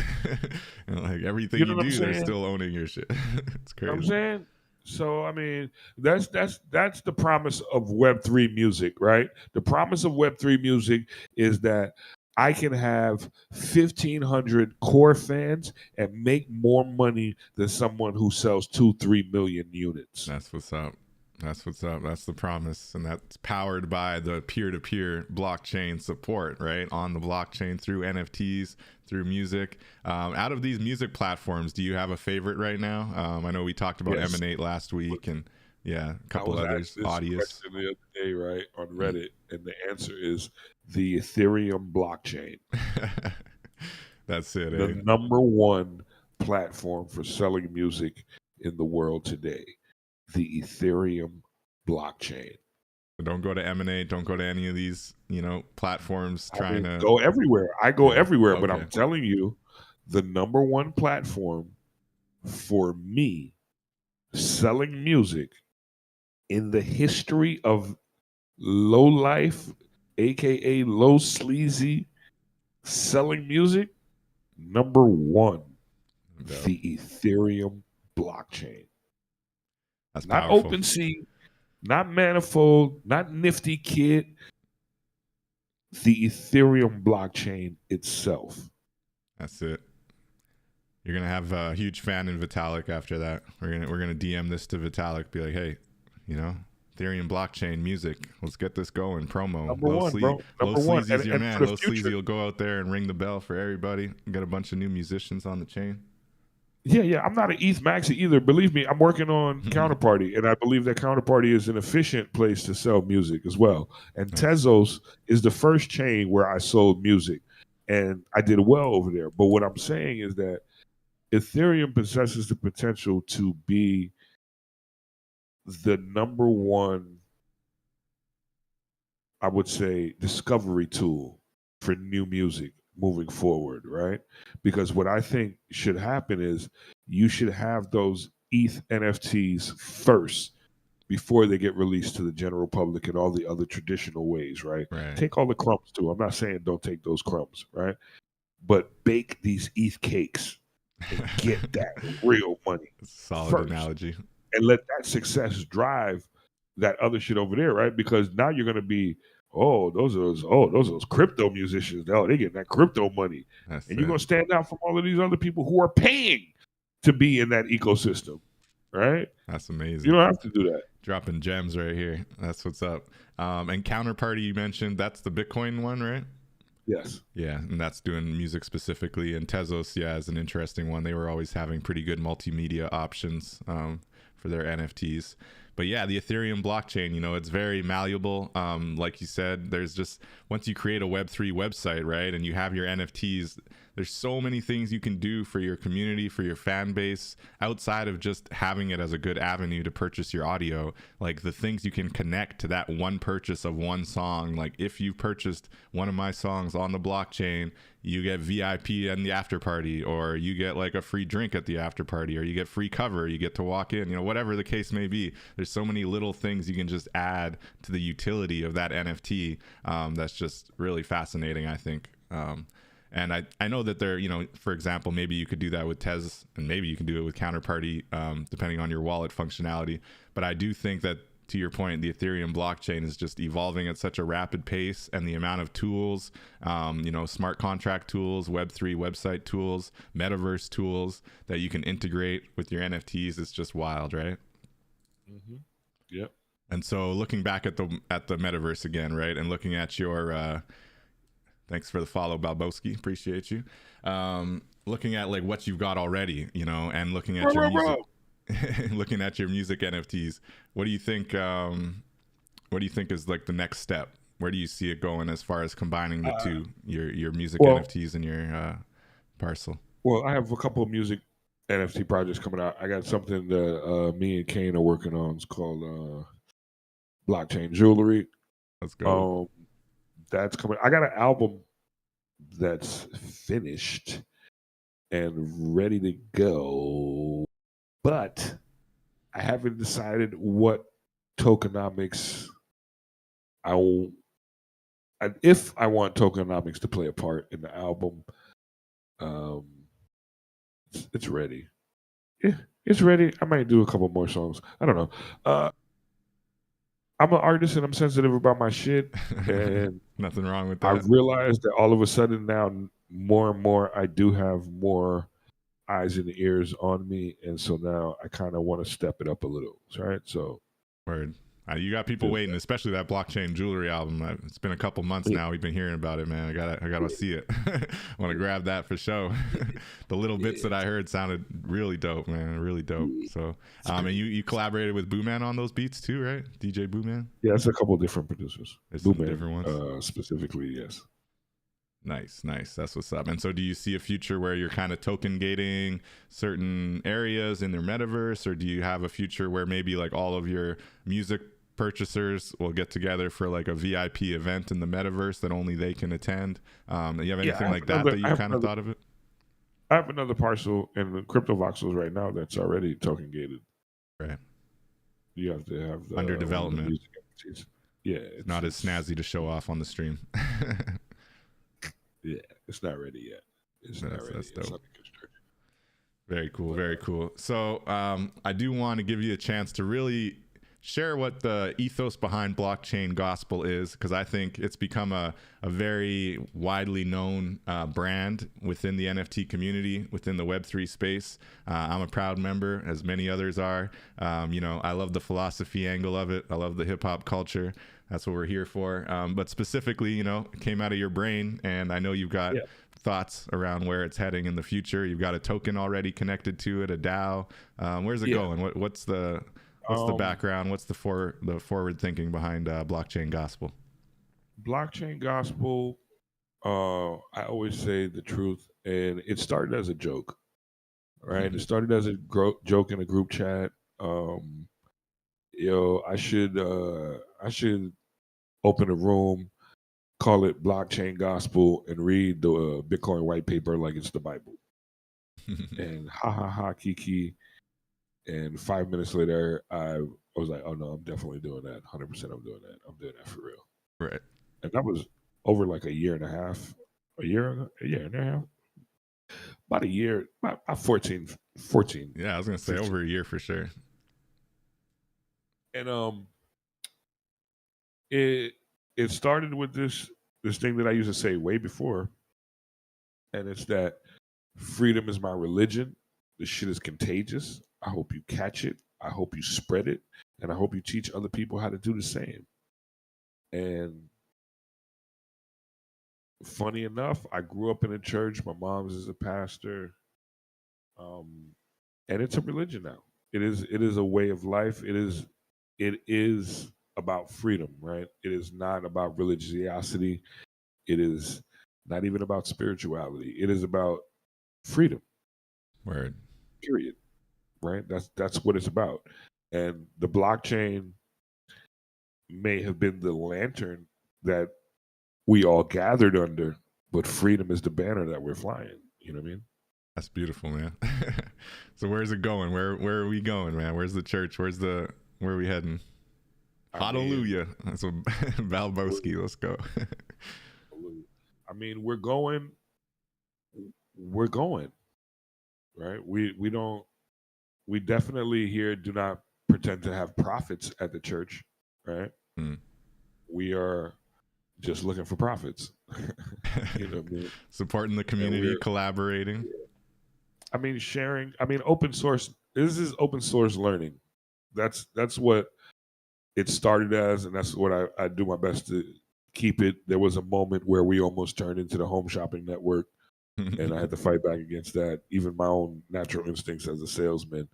Like everything You know you what I'm do, they're saying? still owning your shit. It's You know what I'm crazy. saying? So I mean, that's the promise of Web3 music, right? The promise of Web3 music is that I can have 1,500 core fans and make more money than someone who sells 2-3 million units. That's what's up. That's what's up. That's the promise. And that's powered by the peer-to-peer blockchain support, right? On the blockchain through NFTs, through music. Out of these music platforms, do you have a favorite right now? I know we talked about Yes. Emanate last week and a couple I was others, asked this Audius. question the other day, right, on Reddit, and the answer is the Ethereum blockchain. That's it, The number one platform for selling music in the world today, the Ethereum blockchain. Don't go to Emanate. Don't go to any of these, platforms trying to go everywhere. I go everywhere, but okay. I'm telling you, the number one platform for me selling music in the history of low life, aka low sleazy, selling music, number one, the Ethereum blockchain. That's not powerful. OpenSea, not Manifold, not Nifty Kid. The Ethereum blockchain itself. That's it. You're gonna have a huge fan in Vitalik after that. We're gonna DM this to Vitalik, be like, hey, Ethereum blockchain music. Let's get this going. Promo. Number one, bro. Number one. Sleazy's your and man. for the Low future, Sleazy will go out there and ring the bell for everybody. Get a bunch of new musicians on the chain. Yeah. I'm not an ETH maxi either. Believe me, I'm working on Counterparty, and I believe that Counterparty is an efficient place to sell music as well. And Tezos is the first chain where I sold music, and I did well over there. But what I'm saying is that Ethereum possesses the potential to be the number one, I would say, discovery tool for new music moving forward, right? Because what I think should happen is you should have those ETH NFTs first before they get released to the general public in all the other traditional ways, right? Take all the crumbs too. I'm not saying don't take those crumbs, right? But bake these ETH cakes and get that real money. Solid first. Analogy. And let that success drive that other shit over there, right? Because now you're gonna be, those are those crypto musicians. Oh, they get that crypto money. And you're gonna stand out from all of these other people who are paying to be in that ecosystem. Right? That's amazing. You don't have to do that. Dropping gems right here. That's what's up. And Counterparty you mentioned, that's the Bitcoin one, right? Yes. Yeah, and that's doing music specifically. And Tezos, is an interesting one. They were always having pretty good multimedia options for their NFTs. But yeah, the Ethereum blockchain, it's very malleable. Like you said, there's just, once you create a Web3 website, right, and you have your NFTs, there's so many things you can do for your community, for your fan base, outside of just having it as a good avenue to purchase your audio. Like the things you can connect to that one purchase of one song. Like if you purchased one of my songs on the blockchain, you get VIP in the after party, or you get like a free drink at the after party, or you get free cover, you get to walk in, whatever the case may be. There's so many little things you can just add to the utility of that NFT. That's just really fascinating, I think. And I know that there, for example, maybe you could do that with Tez, and maybe you can do it with Counterparty, depending on your wallet functionality. But I do think that, to your point, the Ethereum blockchain is just evolving at such a rapid pace, and the amount of tools, smart contract tools, Web3 website tools, metaverse tools that you can integrate with your NFTs is just wild, right? Mm-hmm. Yep. And so looking back at the metaverse again, right, and looking at your thanks for the follow, Balbowski. Appreciate you. Looking at like what you've got already, and looking at your music. Looking at your music NFTs, what do you think is like the next step? Where do you see it going as far as combining the two, your music NFTs and your parcel? Well, I have a couple of music NFT projects coming out. I got something that me and Kane are working on. It's called Blockchain Jewelry. Let's go. That's coming. I got an album that's finished and ready to go, but I haven't decided what tokenomics I if I want tokenomics to play a part in the album, um, it's ready. Yeah, it's ready. I might do a couple more songs. I don't know. I'm an artist and I'm sensitive about my shit, and Nothing wrong with I've that. realized that all of a sudden now, more and more, I do have more eyes and ears on me, and so now I kind of want to step it up a little, right? So, Word. You got people waiting, especially that blockchain jewelry album. It's been a couple months now. We've been hearing about it, man. I gotta see it. I want to grab that for show. The little bits that I heard sounded really dope, man. Really dope. So, and you collaborated with Booman on those beats too, right? DJ Booman. yeah, it's a couple different producers. There's some Booman, different ones. Specifically, yes. Nice. That's what's up. And so do you see a future where you're kind of token gating certain areas in their metaverse, or do you have a future where maybe like all of your music purchasers will get together for like a VIP event in the metaverse that only they can attend? You have anything like that you kind of thought of it? I have another parcel in the crypto voxels right now that's already token gated. Right. You have to have the under development. Yeah, it's not as snazzy to show off on the stream. Yeah, it's not ready yet. It's not ready. That's dope. It's under construction. Very cool. Very cool. So I do want to give you a chance to really share what the ethos behind Blockchain Gospel is, because I think it's become a very widely known brand within the NFT community, within the Web3 space. I'm a proud member, as many others are. I love the philosophy angle of it. I love the hip hop culture. That's what we're here for. But specifically, it came out of your brain, and I know you've got thoughts around where it's heading in the future. You've got a token already connected to it, a DAO. Where's it going? What's the background? What's the forward thinking behind Blockchain Gospel? Blockchain Gospel, I always say the truth, and it started as a joke, right? Mm-hmm. It started as a joke in a group chat. I should open a room, call it Blockchain Gospel, and read the Bitcoin white paper like it's the Bible. And ha, kiki. And 5 minutes later, I was like, oh no, I'm definitely doing that. 100% I'm doing that. I'm doing that for real. Right. And that was over like a year and a half. About a year, about 14. Yeah, I was going to say 15. Over a year for sure. And it started with this thing that I used to say way before. And it's that freedom is my religion. This shit is contagious. I hope you catch it. I hope you spread it. And I hope you teach other people how to do the same. And funny enough, I grew up in a church. My mom's is a pastor. And it's a religion now. It is a way of life. It is about freedom, right? It is not about religiosity. It is not even about spirituality. It is about freedom. Word. Period. Right? That's what it's about. And the blockchain may have been the lantern that we all gathered under, but freedom is the banner that we're flying. You know what I mean? That's beautiful, man. So where's it going? Where are we going, man? Where's the church? Where are we heading? Hallelujah. That's what Balbowski. Let's go. I mean, we're going, right? We definitely here do not pretend to have profits at the church, right? We are just looking for profits. You know what I mean? Supporting the community, collaborating. I mean, sharing. I mean, open source. This is open source learning. That's what it started as, and that's what I do my best to keep it. There was a moment where we almost turned into the home shopping network, and I had to fight back against that. Even my own natural instincts as a salesman,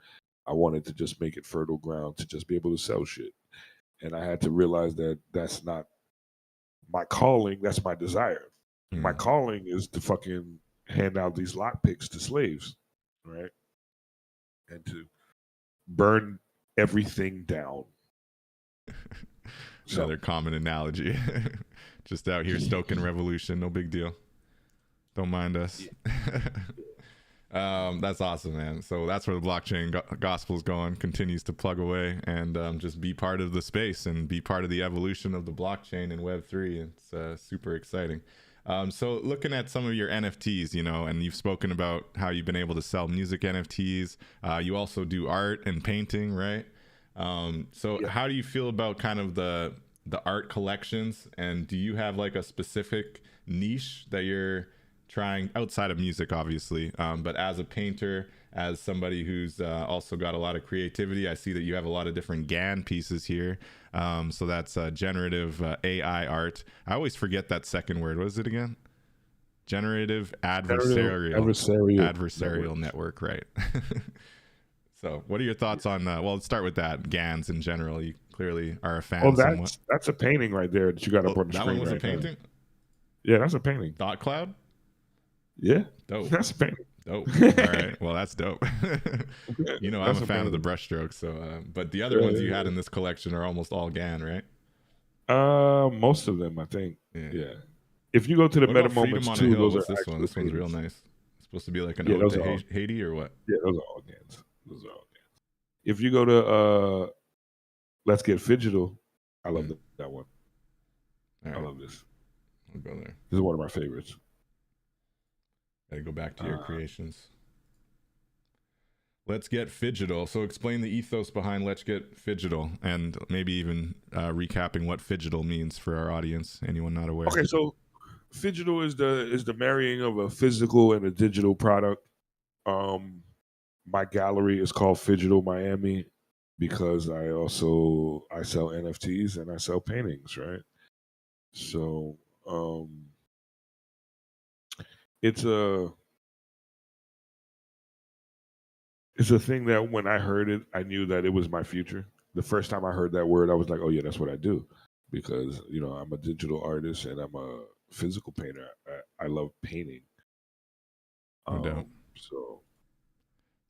I wanted to just make it fertile ground to just be able to sell shit. And I had to realize that that's not my calling, that's my desire. My calling is to fucking hand out these lockpicks to slaves, right? And to burn everything down. Another common analogy. Just out here stoking revolution, no big deal. Don't mind us. That's awesome, man. So that's where the blockchain gospel is going, continues to plug away and just be part of the space and be part of the evolution of the blockchain and Web3. It's super exciting. So looking at some of your NFTs, and you've spoken about how you've been able to sell music NFTs. You also do art and painting, right? So how do you feel about kind of the art collections, and do you have like a specific niche that you're trying outside of music, obviously, but as a painter, as somebody who's also got a lot of creativity? I see that you have a lot of different GAN pieces here. So that's generative AI art. I always forget that second word. What is it again? Generative adversarial network, right? So what are your thoughts on well, let's start with that, GANs in general. You clearly are a fan. Oh, that's a painting right there that you got up on the screen. That one was a painting now. Yeah, that's a painting. Dot cloud. Yeah, dope. That's a painting. Dope. All right. Well, that's dope. I'm a fan of the brushstrokes. So, but the other ones you had in this collection are almost all GAN, right? Most of them, I think. Yeah. If you go to the Meta Moments too, those are this one. This one's real nice. It's supposed to be like an ode to Haiti or what? Yeah, those are all GANs. If you go to Let's Get Phygital, I love that one. Right. I love this. I'll go there. This is one of my favorites. Gotta go back to your creations. Let's Get Phygital. So explain the ethos behind Let's Get Phygital, and maybe even recapping what phygital means for our audience, anyone not aware. Okay, so phygital is the marrying of a physical and a digital product. My gallery is called Phygital Miami because I sell NFTs and I sell paintings, right? So it's a thing that when I heard it, I knew that it was my future. The first time I heard that word, I was like, oh yeah, that's what I do. Because, I'm a digital artist and I'm a physical painter. I love painting. No doubt. So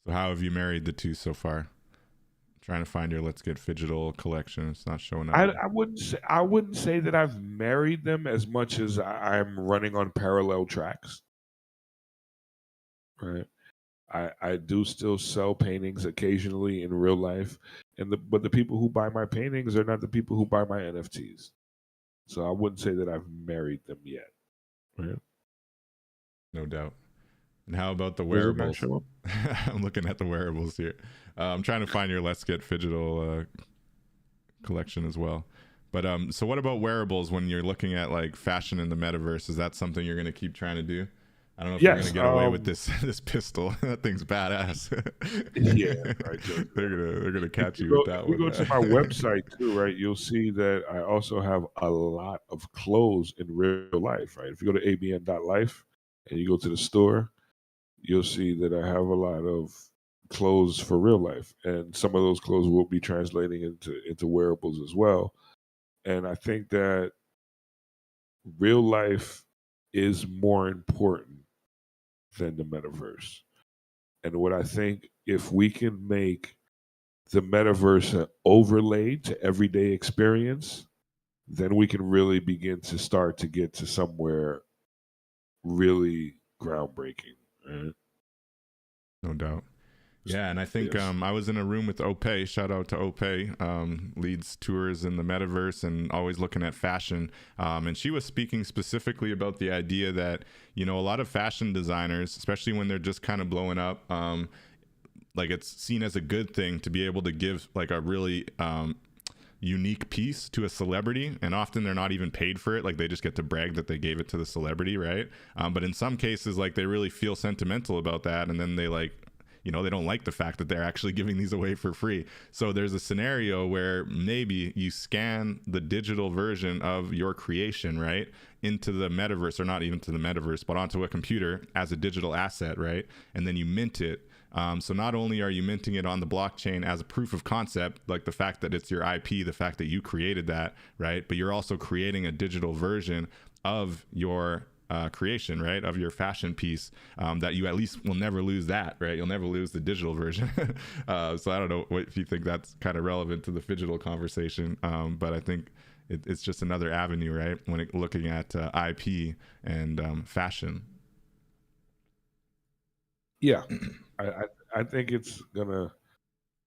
how have you married the two so far? I'm trying to find your Let's Get Phygital collection. It's not showing up. I wouldn't say that I've married them as much as I'm running on parallel tracks. Right. I do still sell paintings occasionally in real life, but the people who buy my paintings are not the people who buy my NFTs. So I wouldn't say that I've married them yet. Right? No doubt. And how about the wearables? I'm looking at the wearables here. I'm trying to find your Let's Get Phygital collection as well. But so what about wearables when you're looking at like fashion in the metaverse? Is that something you're going to keep trying to do? I don't know if you're going to get away with this pistol. That thing's badass. Yeah, right. They're gonna catch you with that one. If you go to my website too, right, you'll see that I also have a lot of clothes in real life, right? If you go to abn.life and you go to the store, you'll see that I have a lot of clothes for real life, and some of those clothes will be translating into wearables as well. And I think that real life is more important than the metaverse. And what I think, if we can make the metaverse an overlay to everyday experience, then we can really begin to start to get to somewhere really groundbreaking. Right? No doubt. Yeah, and I think I was in a room with Ope. Shout out to Ope, leads tours in the metaverse and always looking at fashion. And she was speaking specifically about the idea that, a lot of fashion designers, especially when they're just kind of blowing up, like it's seen as a good thing to be able to give like a really unique piece to a celebrity, and often they're not even paid for it. Like they just get to brag that they gave it to the celebrity, right? But in some cases, like they really feel sentimental about that, and then they they don't like the fact that they're actually giving these away for free. So there's a scenario where maybe you scan the digital version of your creation, right, into the metaverse, or not even to the metaverse, but onto a computer as a digital asset, right? And then you mint it. So not only are you minting it on the blockchain as a proof of concept, like the fact that it's your IP, the fact that you created that, right? But you're also creating a digital version of your creation, right, of your fashion piece, that you at least will never lose that, right? You'll never lose the digital version. So I don't know if you think that's kind of relevant to the phygital conversation, but I think it's just another avenue, right, when looking at IP and fashion. Yeah, I think it's gonna.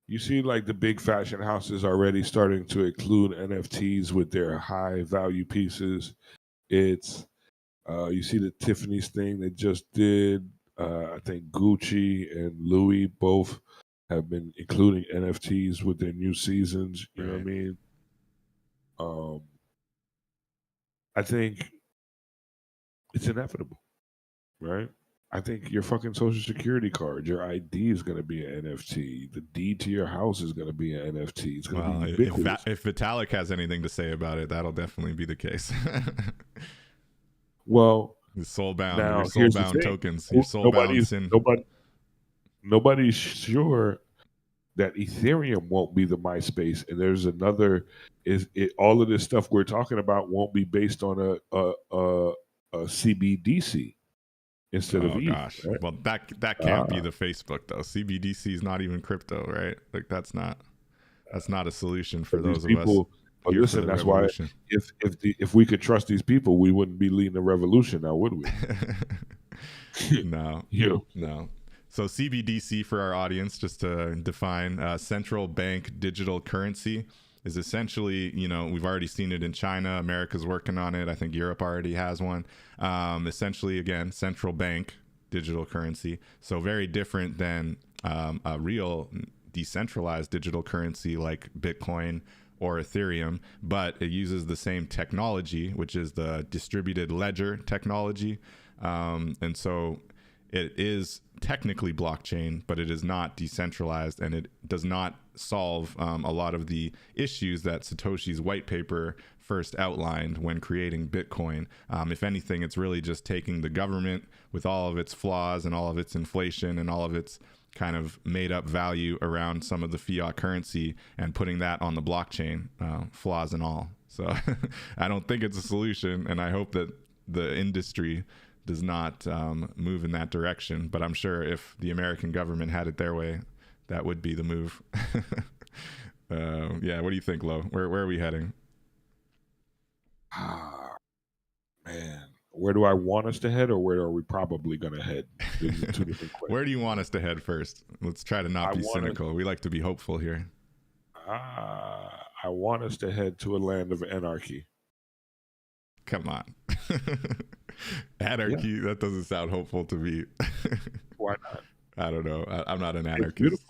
You see, like the big fashion houses already starting to include NFTs with their high value pieces. It's you see the Tiffany's thing they just did. I think Gucci and Louis both have been including NFTs with their new seasons. You know what I Right. mean? Um, I think it's inevitable, right? I think your fucking social security card, your ID is going to be an NFT. The deed to your house is going to be an NFT. It's going to be Well, ubiquitous. if Vitalik has anything to say about it, that'll definitely be the case. Well, Your soul bound, now here's the thing: tokens, your soul bound sin. nobody's sure that Ethereum won't be the MySpace, and there's another. Is it all of this stuff we're talking about won't be based on a CBDC instead of Oh ETH, gosh. right? Well, that can't be the Facebook though. CBDC is not even crypto, right? Like that's not a solution for But these those of us people, but here for listen, the that's why revolution. if we could trust these people, we wouldn't be leading a revolution now, would we? No, You. no. So CBDC for our audience, just to define, central bank digital currency is essentially, we've already seen it in China. America's working on it. I think Europe already has one. Essentially, again, central bank digital currency. So very different than a real decentralized digital currency like Bitcoin or Ethereum, but it uses the same technology, which is the distributed ledger technology. And so it is technically blockchain, but it is not decentralized, and it does not solve a lot of the issues that Satoshi's white paper first outlined when creating Bitcoin. If anything, it's really just taking the government with all of its flaws and all of its inflation and all of its kind of made up value around some of the fiat currency and putting that on the blockchain, flaws and all. So I don't think it's a solution, and I hope that the industry does not move in that direction. But I'm sure if the American government had it their way, that would be the move. Yeah, what do you think, Lo? Where are we heading? Man, where do I want us to head, or where are we probably going to head? Those are two different questions. Where do you want us to head first? Let's try to not be cynical. We like to be hopeful here. I want us to head to a land of anarchy. Come on. Anarchy, yeah. That doesn't sound hopeful to me. Why not? I don't know. I'm not an anarchist.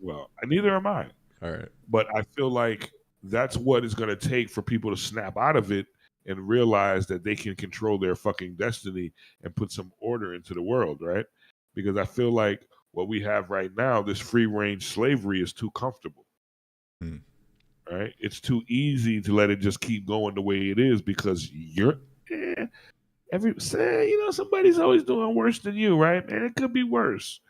Well, neither am I. All right. But I feel like that's what it's going to take for people to snap out of it and realize that they can control their fucking destiny and put some order into the world, right? Because I feel like what we have right now, this free range slavery, is too comfortable. Right? It's too easy to let it just keep going the way it is because you're somebody's always doing worse than you, right? Man, it could be worse.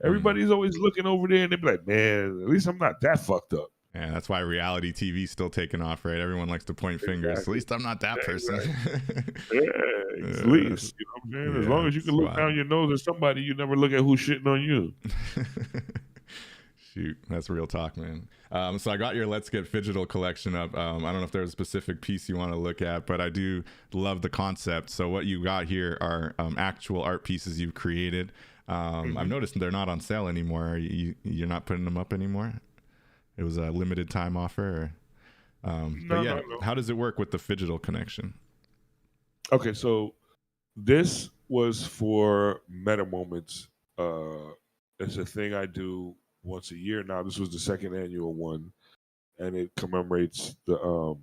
Everybody's always looking over there and they be like, man, at least I'm not that fucked up. Yeah, that's why reality TV is still taking off, right? Everyone likes to point fingers. At least I'm not that person. At least, you know what I'm saying? As long as you can look down your nose at somebody, you never look at who's shitting on you. Shoot, that's real talk, man. So I got your Let's Get Phygital collection up. I don't know if there's a specific piece you want to look at, but I do love the concept. So what you got here are actual art pieces you've created. I've noticed they're not on sale anymore. You're not putting them up anymore? It was a limited time offer? No. How does it work with the Phygital connection? Okay, so this was for Meta Moments. It's a thing I do once a year now. This was the second annual one, and it commemorates the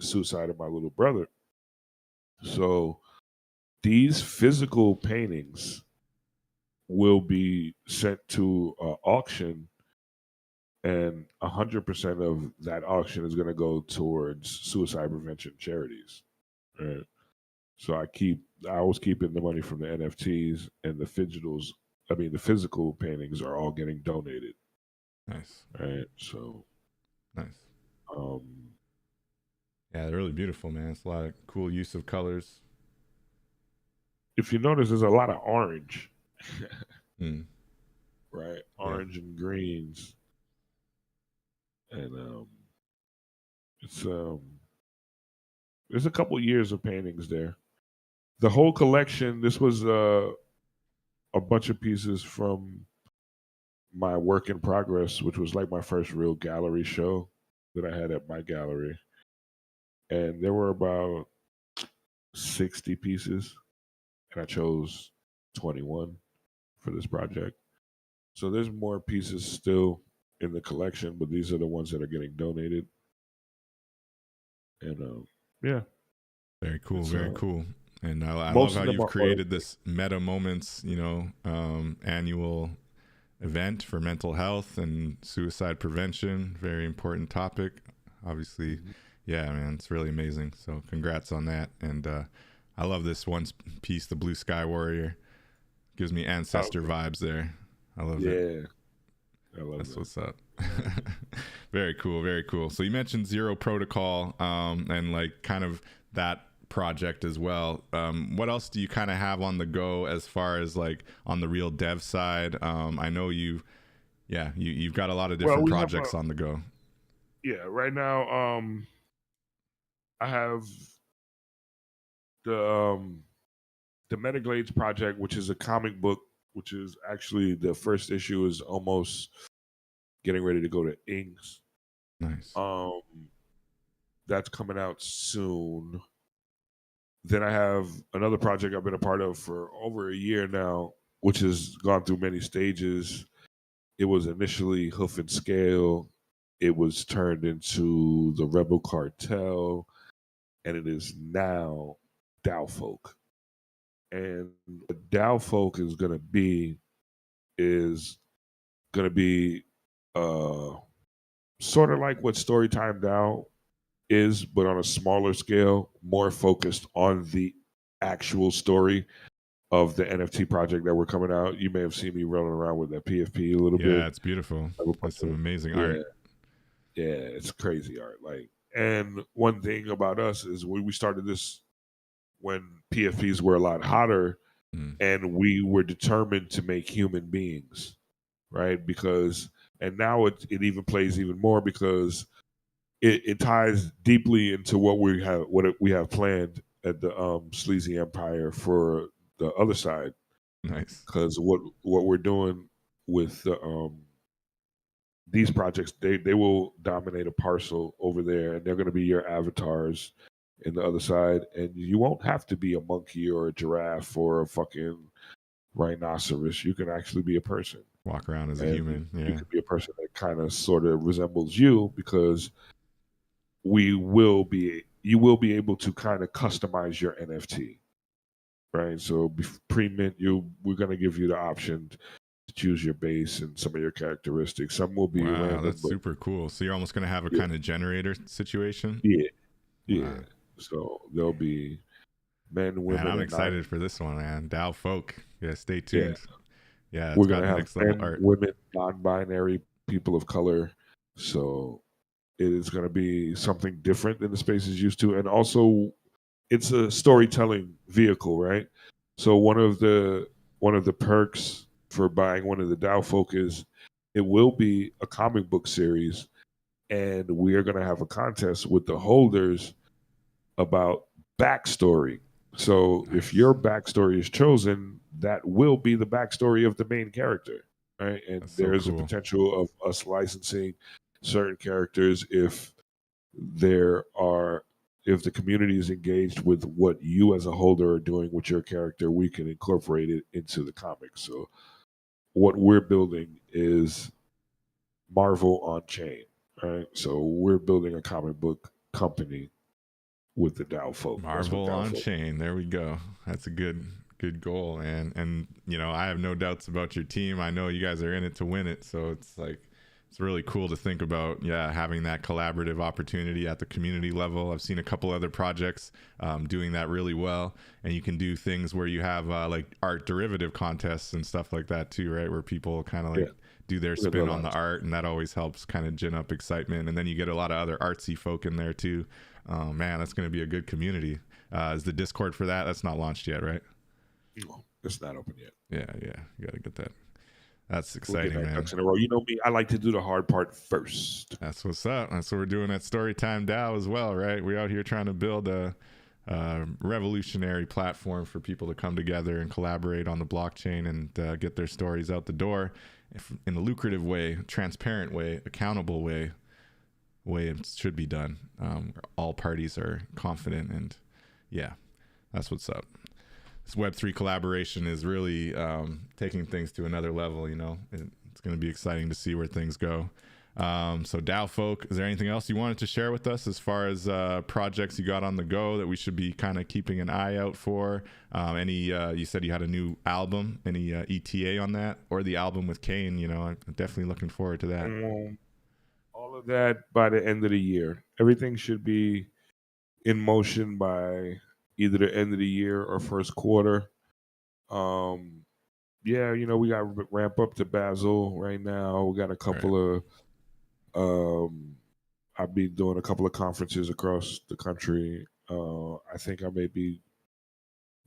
suicide of my little brother. So these physical paintings will be sent to auction, and 100% of that auction is going to go towards suicide prevention charities. Right. So I was keeping the money from the NFTs, and the the physical paintings are all getting donated. Nice. Right. So nice. Yeah, they're really beautiful, man. It's a lot of cool use of colors. If you notice, there's a lot of orange. Right. Orange and greens. And it's there's a couple years of paintings there. The whole collection, this was a bunch of pieces from my work in progress, which was like my first real gallery show that I had at my gallery. And there were about 60 pieces, and I chose 21 for this project. So there's more pieces still in the collection, but these are the ones that are getting donated. And yeah, Very cool, it's, very cool. And I love most how of them you've are created this Meta Moments, annual event for mental health and suicide prevention. Very important topic. Obviously, yeah, man, it's really amazing. So congrats on that. And I love this one piece, the Blue Sky Warrior. Gives me ancestor vibes there. I love it. Yeah, I love That's that. what's up. Very cool, very cool. So you mentioned Zero Protocol and like kind of that project as well. What else do you kind of have on the go as far as like on the real dev side? I know you've got a lot of different projects on the go. Yeah, right now I have the Metaglades project, which is a comic book, which is actually the first issue is almost getting ready to go to inks. Nice. That's coming out soon. Then I have another project I've been a part of for over a year now, which has gone through many stages. It was initially Hoof and Scale. It was turned into the Rebel Cartel, and it is now Dow Folk. And what Dow Folk is going to be sort of like what Storytime Dow is, but on a smaller scale, more focused on the actual story of the NFT project that we're coming out. You may have seen me rolling around with that PFP a little bit. Yeah, it's beautiful. That's some amazing art. Yeah, it's crazy art. And one thing about us is we started this when PFPs were a lot hotter, and we were determined to make human beings, right? And now it even plays even more because it ties deeply into what we have planned at the Sleazy Empire for the other side. Nice. Because what we're doing with these projects, they will dominate a parcel over there, and they're going to be your avatars in the other side, and you won't have to be a monkey or a giraffe or a fucking rhinoceros. You can actually be a person. Walk around as a human. Yeah. You can be a person that kind of sort of resembles you, because you will be able to kind of customize your NFT, right? So pre-mint, we're going to give you the option to choose your base and some of your characteristics. Some will be random. That's super cool. So you're almost going to have a kind of generator situation. Yeah. Wow. So there'll be men, women. Man, I'm excited for this one, man. Dow Folk. Yeah, stay tuned. Yeah, we're gonna have men, women, non-binary, people of color. So it is going to be something different than the space is used to, and also it's a storytelling vehicle, right? So one of the perks for buying one of the Dow Folk is it will be a comic book series, and we are going to have a contest with the holders about backstory. So if your backstory is chosen, that will be the backstory of the main character, right? And there's a potential of us licensing certain characters if the community is engaged with what you as a holder are doing with your character, we can incorporate it into the comics. So what we're building is Marvel on chain, right? So we're building a comic book company with the Dow Folk. Marvel on chain. There we go. That's a good goal. And I have no doubts about your team. I know you guys are in it to win it. So it's really cool to think about, having that collaborative opportunity at the community level. I've seen a couple other projects doing that really well. And you can do things where you have like art derivative contests and stuff like that too, right? Where people kind of do their spin on the art, and that always helps kind of gin up excitement. And then you get a lot of other artsy folk in there too. Oh man, that's going to be a good community. Is the Discord for that? That's not launched yet, right? No, it's not open yet. Yeah. You got to get that. That's exciting, man. Ducks in a row. You know me, I like to do the hard part first. That's what's up. That's what we're doing at Storytime DAO as well, right? We're out here trying to build a revolutionary platform for people to come together and collaborate on the blockchain and get their stories out the door in a lucrative way, transparent way, accountable way it should be done. All parties are confident, and yeah, that's what's up. This Web3 collaboration is really taking things to another level. It's going to be exciting to see where things go. So DAO folk, is there anything else you wanted to share with us as far as projects you got on the go that we should be kind of keeping an eye out for? You said you had a new album, any ETA on that, or the album with Kane? I'm definitely looking forward to that. All of that by the end of the year. Everything should be in motion by either the end of the year or first quarter. Yeah, we got to ramp up to Basel right now. We got a couple of I'll be doing a couple of conferences across the country. I think I may be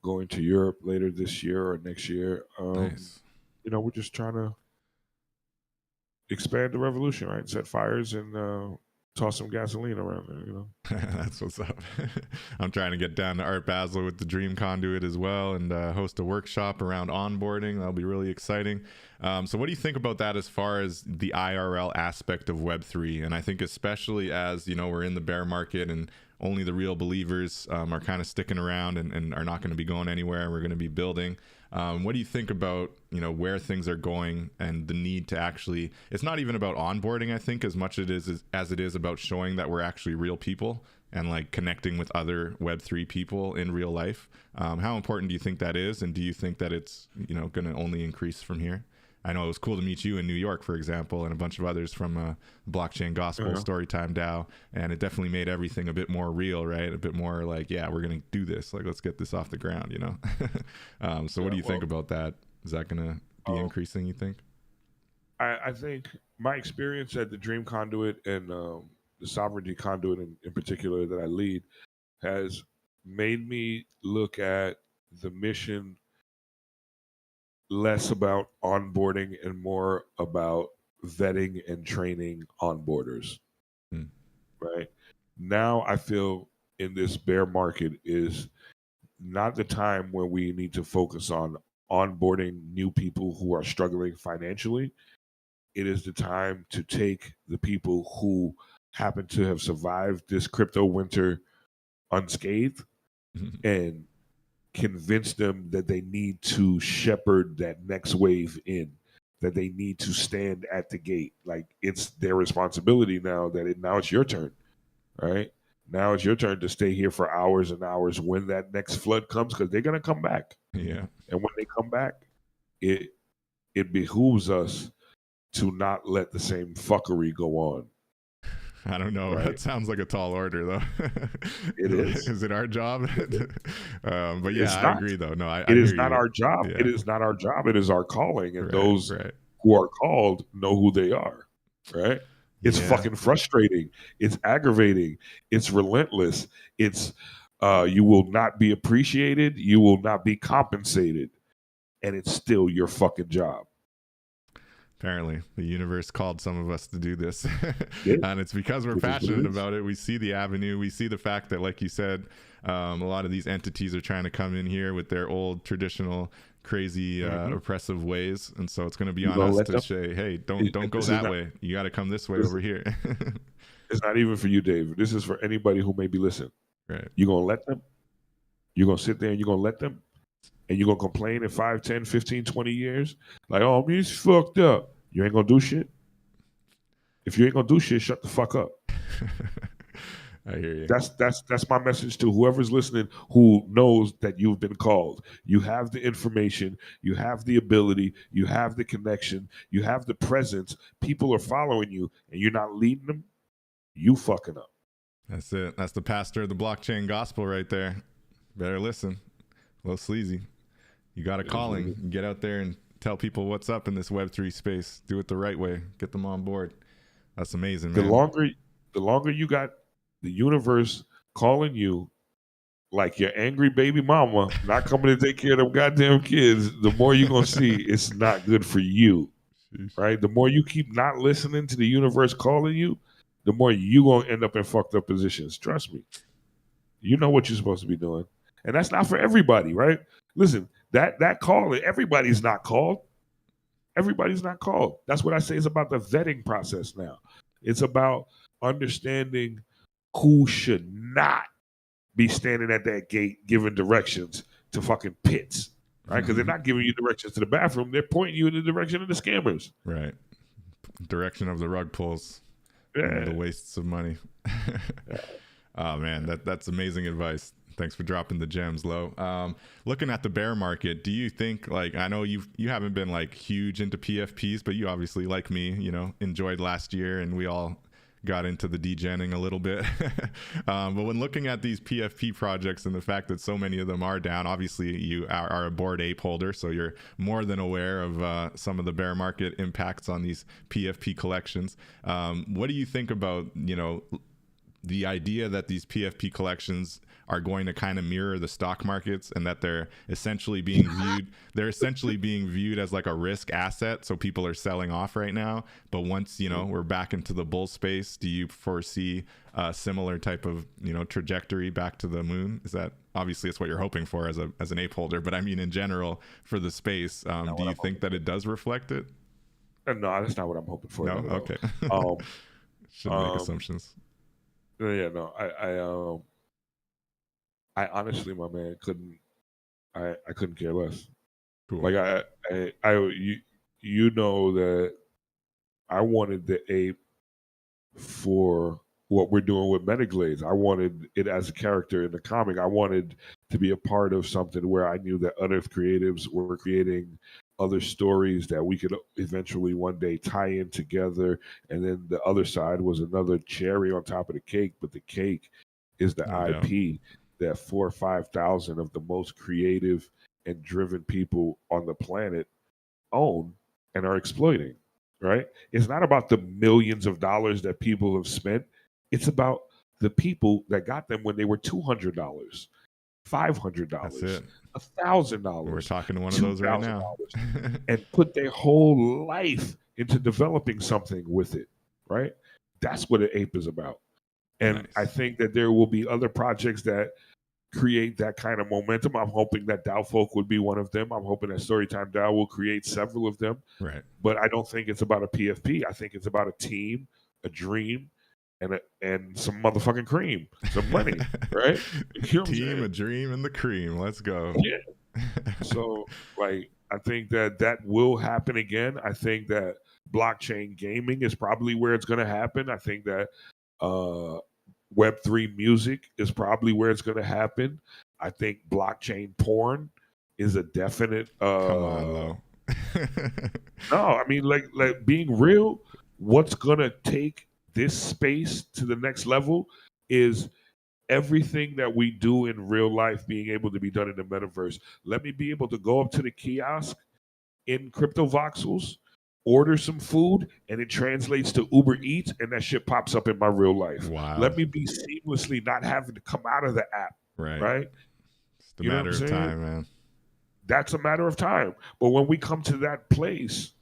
going to Europe later this year or next year. Nice. We're just trying to expand the revolution, right? Set fires and toss some gasoline around there, That's what's up. I'm trying to get down to Art Basel with the Dream Conduit as well, and host a workshop around onboarding. That'll be really exciting. So what do you think about that as far as the IRL aspect of Web3? And I think especially as, we're in the bear market and only the real believers are kind of sticking around and are not going to be going anywhere, and we're going to be building. What do you think about, where things are going and the need to actually, it's not even about onboarding, I think, as much as it is about showing that we're actually real people and like connecting with other Web3 people in real life. How important do you think that is? And do you think that it's, going to only increase from here? I know it was cool to meet you in New York, for example, and a bunch of others from Blockchain Gospel, Storytime DAO, and it definitely made everything a bit more real, right? A bit more like, yeah, we're going to do this. Like, let's get this off the ground, So what do you think about that? Is that going to be increasing, you think? I think my experience at the Dream Conduit and the Sovereignty Conduit in particular that I lead has made me look at the mission less about onboarding and more about vetting and training onboarders. Right now, I feel in this bear market is not the time where we need to focus on onboarding new people who are struggling financially. It is the time to take the people who happen to have survived this crypto winter unscathed and convince them that they need to shepherd that next wave in, that they need to stand at the gate. Like, it's their responsibility now now it's your turn, right? Now it's your turn to stay here for hours and hours when that next flood comes, because they're going to come back. Yeah. And when they come back, it behooves us to not let the same fuckery go on. I don't know. Right. That sounds like a tall order, though. It is. Is it our job? But yeah, I agree, though. No, it is not our job. Yeah. It is not our job. It is our calling. And those who are called know who they are, right? It's fucking frustrating. It's aggravating. It's relentless. It's you will not be appreciated. You will not be compensated. And it's still your fucking job. Apparently, the universe called some of us to do this. And it's because we're passionate about it. We see the avenue. We see the fact that, like you said, a lot of these entities are trying to come in here with their old traditional crazy oppressive ways, and so it's going to be on us to say, hey, don't go that way. You got to come this way over here. It's not even for you, Dave. This is for anybody who may be listening. Right. You're going to let them. You're going to sit there and you're going to let them. And you're going to complain in 5, 10, 15, 20 years. Like, oh, he's fucked up. You ain't going to do shit. If you ain't going to do shit, shut the fuck up. I hear you. That's my message to whoever's listening who knows that you've been called. You have the information, you have the ability, you have the connection, you have the presence. People are following you, and you're not leading them. You fucking up. That's it. That's the pastor of the blockchain gospel right there. Better listen. A little sleazy. You got a calling. Get out there and tell people what's up in this Web3 space. Do it the right way. Get them on board. That's amazing, man. The longer you got the universe calling you like your angry baby mama not coming to take care of them goddamn kids, the more you're going to see it's not good for you. Right? The more you keep not listening to the universe calling you, the more you're going to end up in fucked up positions. Trust me. You know what you're supposed to be doing. And that's not for everybody, right? Listen, that call, everybody's not called. Everybody's not called. That's what I say is about the vetting process now. It's about understanding who should not be standing at that gate giving directions to fucking pits, right? Because they're not giving you directions to the bathroom. They're pointing you in the direction of the scammers. Right. Direction of the rug pulls. Yeah. The wastes of money. Oh, man, that's amazing advice. Thanks for dropping the gems, Lo. Looking at the bear market, do you think, like, I know you haven't been like huge into PFPs, but you obviously, like me, enjoyed last year, and we all got into the degenning a little bit. But when looking at these PFP projects and the fact that so many of them are down, obviously you are a Bored Ape holder, so you're more than aware of some of the bear market impacts on these PFP collections. What do you think about, the idea that these PFP collections are going to kind of mirror the stock markets, and that they're essentially being viewed as like a risk asset, so people are selling off right now, but once we're back into the bull space, do you foresee a similar type of trajectory back to the moon? Is that, obviously it's what you're hoping for as an ape holder, but I mean in general for the space, do you think that it does reflect it? No, that's not what I'm hoping for. No, okay. Shouldn't make assumptions. Yeah, no, I honestly, my man, I couldn't care less. Cool. Like you know that I wanted the ape for what we're doing with Metaglades. I wanted it as a character in the comic. I wanted to be a part of something where I knew that other creatives were creating other stories that we could eventually one day tie in together. And then the other side was another cherry on top of the cake, but the cake is the IP that 4,000 or 5,000 of the most creative and driven people on the planet own and are exploiting, right? It's not about the millions of dollars that people have spent. It's about the people that got them when they were $200, $500, $1,000. We're talking to one of those right now. And put their whole life into developing something with it, right? That's what an ape is about. And nice. I think that there will be other projects that create that kind of momentum. I'm hoping that DAO Folk would be one of them. I'm hoping that Storytime DAO will create several of them. Right. But I don't think it's about a PFP. I think it's about a team, a dream, and some motherfucking cream, some money, right? Team, a dream, and the cream. Let's go. Yeah. So, like, I think that will happen again. I think that blockchain gaming is probably where it's going to happen. I think that Web3 music is probably where it's going to happen. I think blockchain porn is a definite. Come on, Lo. No, I mean, like being real, what's going to take this space to the next level is everything that we do in real life being able to be done in the metaverse. Let me be able to go up to the kiosk in crypto voxels, order some food, and it translates to Uber Eats, and that shit pops up in my real life. Wow. Let me be seamlessly not having to come out of the app. Right? It's a matter of time, man. That's a matter of time. But when we come to that place,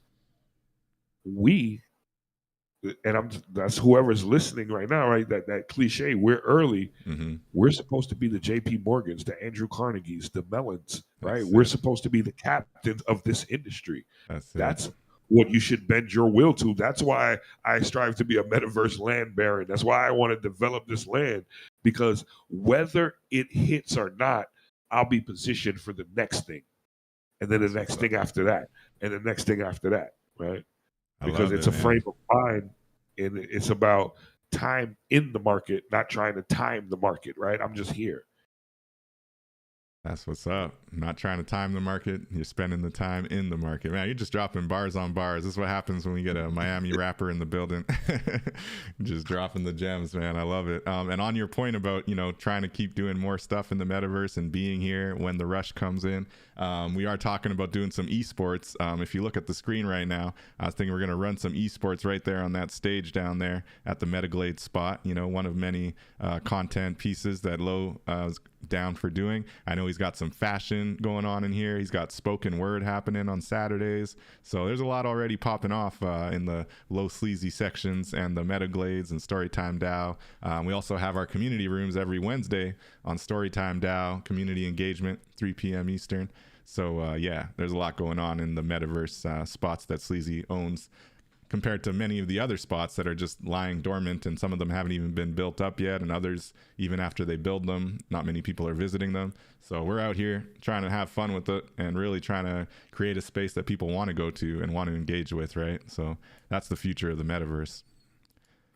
that's whoever's listening right now, right? That cliche, we're early. Mm-hmm. We're supposed to be the JP Morgans, the Andrew Carnegies, the Mellons, right? We're supposed to be the captains of this industry. That's what you should bend your will to. That's why I strive to be a metaverse land baron. That's why I want to develop this land, because whether it hits or not, I'll be positioned for the next thing. And then the next thing after that, and the next thing after that, right? Because it's a frame of mind, and it's about time in the market, not trying to time the market, right? I'm just here. That's what's up. Not trying to time the market. You're spending the time in the market. Man, you're just dropping bars on bars. This is what happens when we get a Miami rapper in the building. Just dropping the gems, man. I love it. And on your point about, trying to keep doing more stuff in the metaverse and being here when the rush comes in, we are talking about doing some esports. If you look at the screen right now, I was thinking we're going to run some esports right there on that stage down there at the Metaglade spot. One of many content pieces that Lo is down for doing. I know he's he's got some fashion going on in here. He's got spoken word happening on Saturdays. So there's a lot already popping off in the low sleazy sections and the Metaglades and Storytime DAO. We also have our community rooms every Wednesday on Storytime DAO, community engagement, 3 p.m. Eastern. So yeah, there's a lot going on in the metaverse spots that Sleazy owns, compared to many of the other spots that are just lying dormant, and some of them haven't even been built up yet, and others, even after they build them, not many people are visiting them. So we're out here trying to have fun with it and really trying to create a space that people want to go to and want to engage with, right? So that's the future of the metaverse.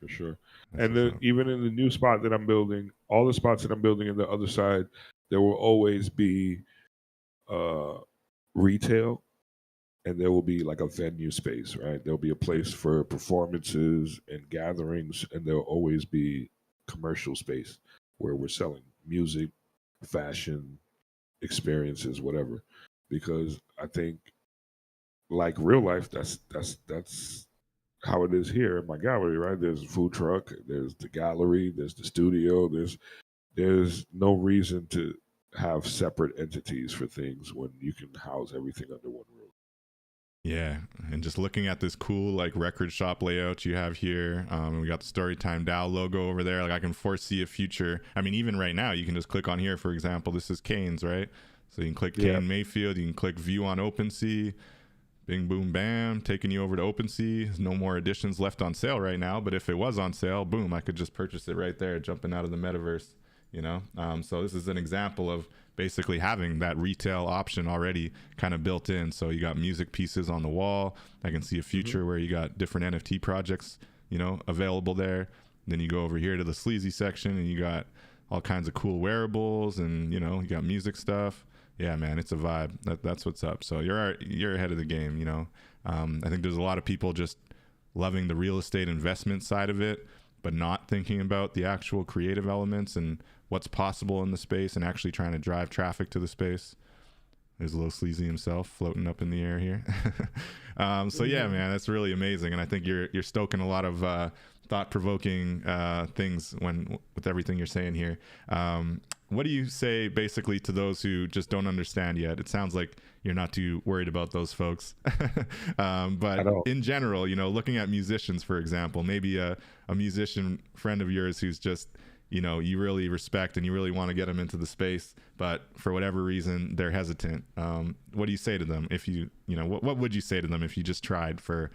For sure. And even in the new spot that I'm building, all the spots that I'm building on the other side, there will always be retail, and there will be like a venue space, right? There'll be a place for performances and gatherings, and there'll always be commercial space where we're selling music, fashion, experiences, whatever. Because I think, like real life, that's how it is here in my gallery, right? There's a food truck, there's the gallery, there's the studio, there's no reason to have separate entities for things when you can house everything under one roof. Yeah, and just looking at this cool like record shop layout you have here, we got the Storytime DAO logo over there. Like I can foresee a future. I mean, even right now, you can just click on here. For example, this is Kane's, right? So you can click Kane Mayfield. You can click View on OpenSea. Bing, boom, bam, taking you over to OpenSea. There's no more editions left on sale right now, but if it was on sale, boom, I could just purchase it right there, jumping out of the metaverse. You know, so this is an example of basically having that retail option already kind of built in. So you got music pieces on the wall. I can see a future where you got different NFT projects, you know, available there. Then you go over here to the Sleazy section and you got all kinds of cool wearables, and you know, you got music stuff. Yeah, man, it's a vibe. That's what's up. So you're ahead of the game, you know. I think there's a lot of people just loving the real estate investment side of it, but not thinking about the actual creative elements and what's possible in the space, and actually trying to drive traffic to the space. There's a little Sleazy himself floating up in the air here. So yeah, man, that's really amazing. And I think you're stoking a lot of thought-provoking things with everything you're saying here. What do you say basically to those who just don't understand yet? It sounds like you're not too worried about those folks. But in general, you know, looking at musicians, for example, maybe a musician friend of yours who's just, you know, you really respect and you really want to get them into the space, but for whatever reason, they're hesitant. What do you say to them if you know, what would you say to them if you just tried for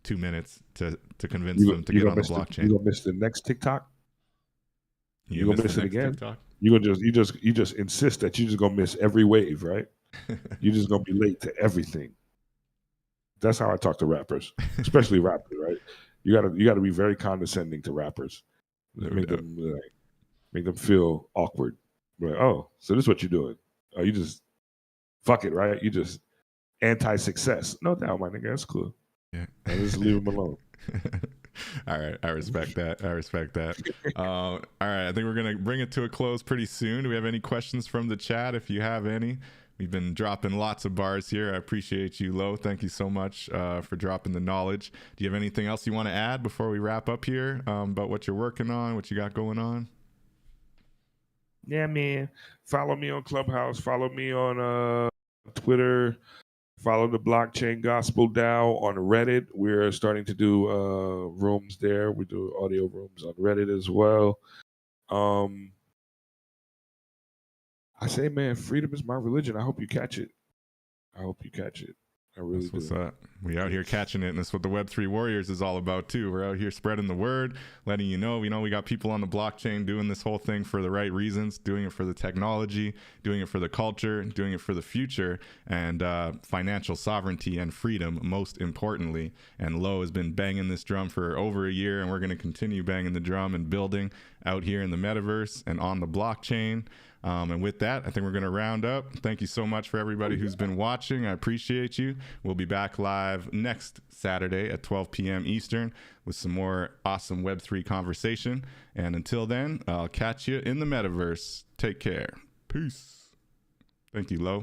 2 minutes to convince them to get on the blockchain? You gonna miss the next TikTok? You gonna miss it again? TikTok? You just insist that you just gonna miss every wave, right? You just gonna be late to everything. That's how I talk to rappers, especially rappers, right? You gotta be very condescending to rappers. Make them feel awkward. Like, oh, so this is what you're doing. Oh, you just fuck it, right? You just anti-success. No doubt, my nigga. That's cool. Yeah. And just leave them alone. All right. I respect that. All right. I think we're going to bring it to a close pretty soon. Do we have any questions from the chat? If you have any, we've been dropping lots of bars here. I appreciate you, Lo. Thank you so much for dropping the knowledge. Do you have anything else you want to add before we wrap up here about what you're working on, what you got going on? Yeah, man. Follow me on Clubhouse. Follow me on Twitter. Follow the Blockchain Gospel DAO on Reddit. We're starting to do rooms there. We do audio rooms on Reddit as well. I say, man, freedom is my religion. I hope you catch it. I really do. What's up? We out here catching it, and that's what the Web3 Warriors is all about too. We're out here spreading the word, letting you know, we got people on the blockchain doing this whole thing for the right reasons, doing it for the technology, doing it for the culture, doing it for the future, and financial sovereignty and freedom, most importantly. And Lo has been banging this drum for over a year, and we're going to continue banging the drum and building out here in the metaverse and on the blockchain. And with that, I think we're going to round up. Thank you so much for everybody who's been watching. I appreciate you. We'll be back live next Saturday at 12 p.m. Eastern with some more awesome Web3 conversation. And until then, I'll catch you in the metaverse. Take care. Peace. Thank you, Lo.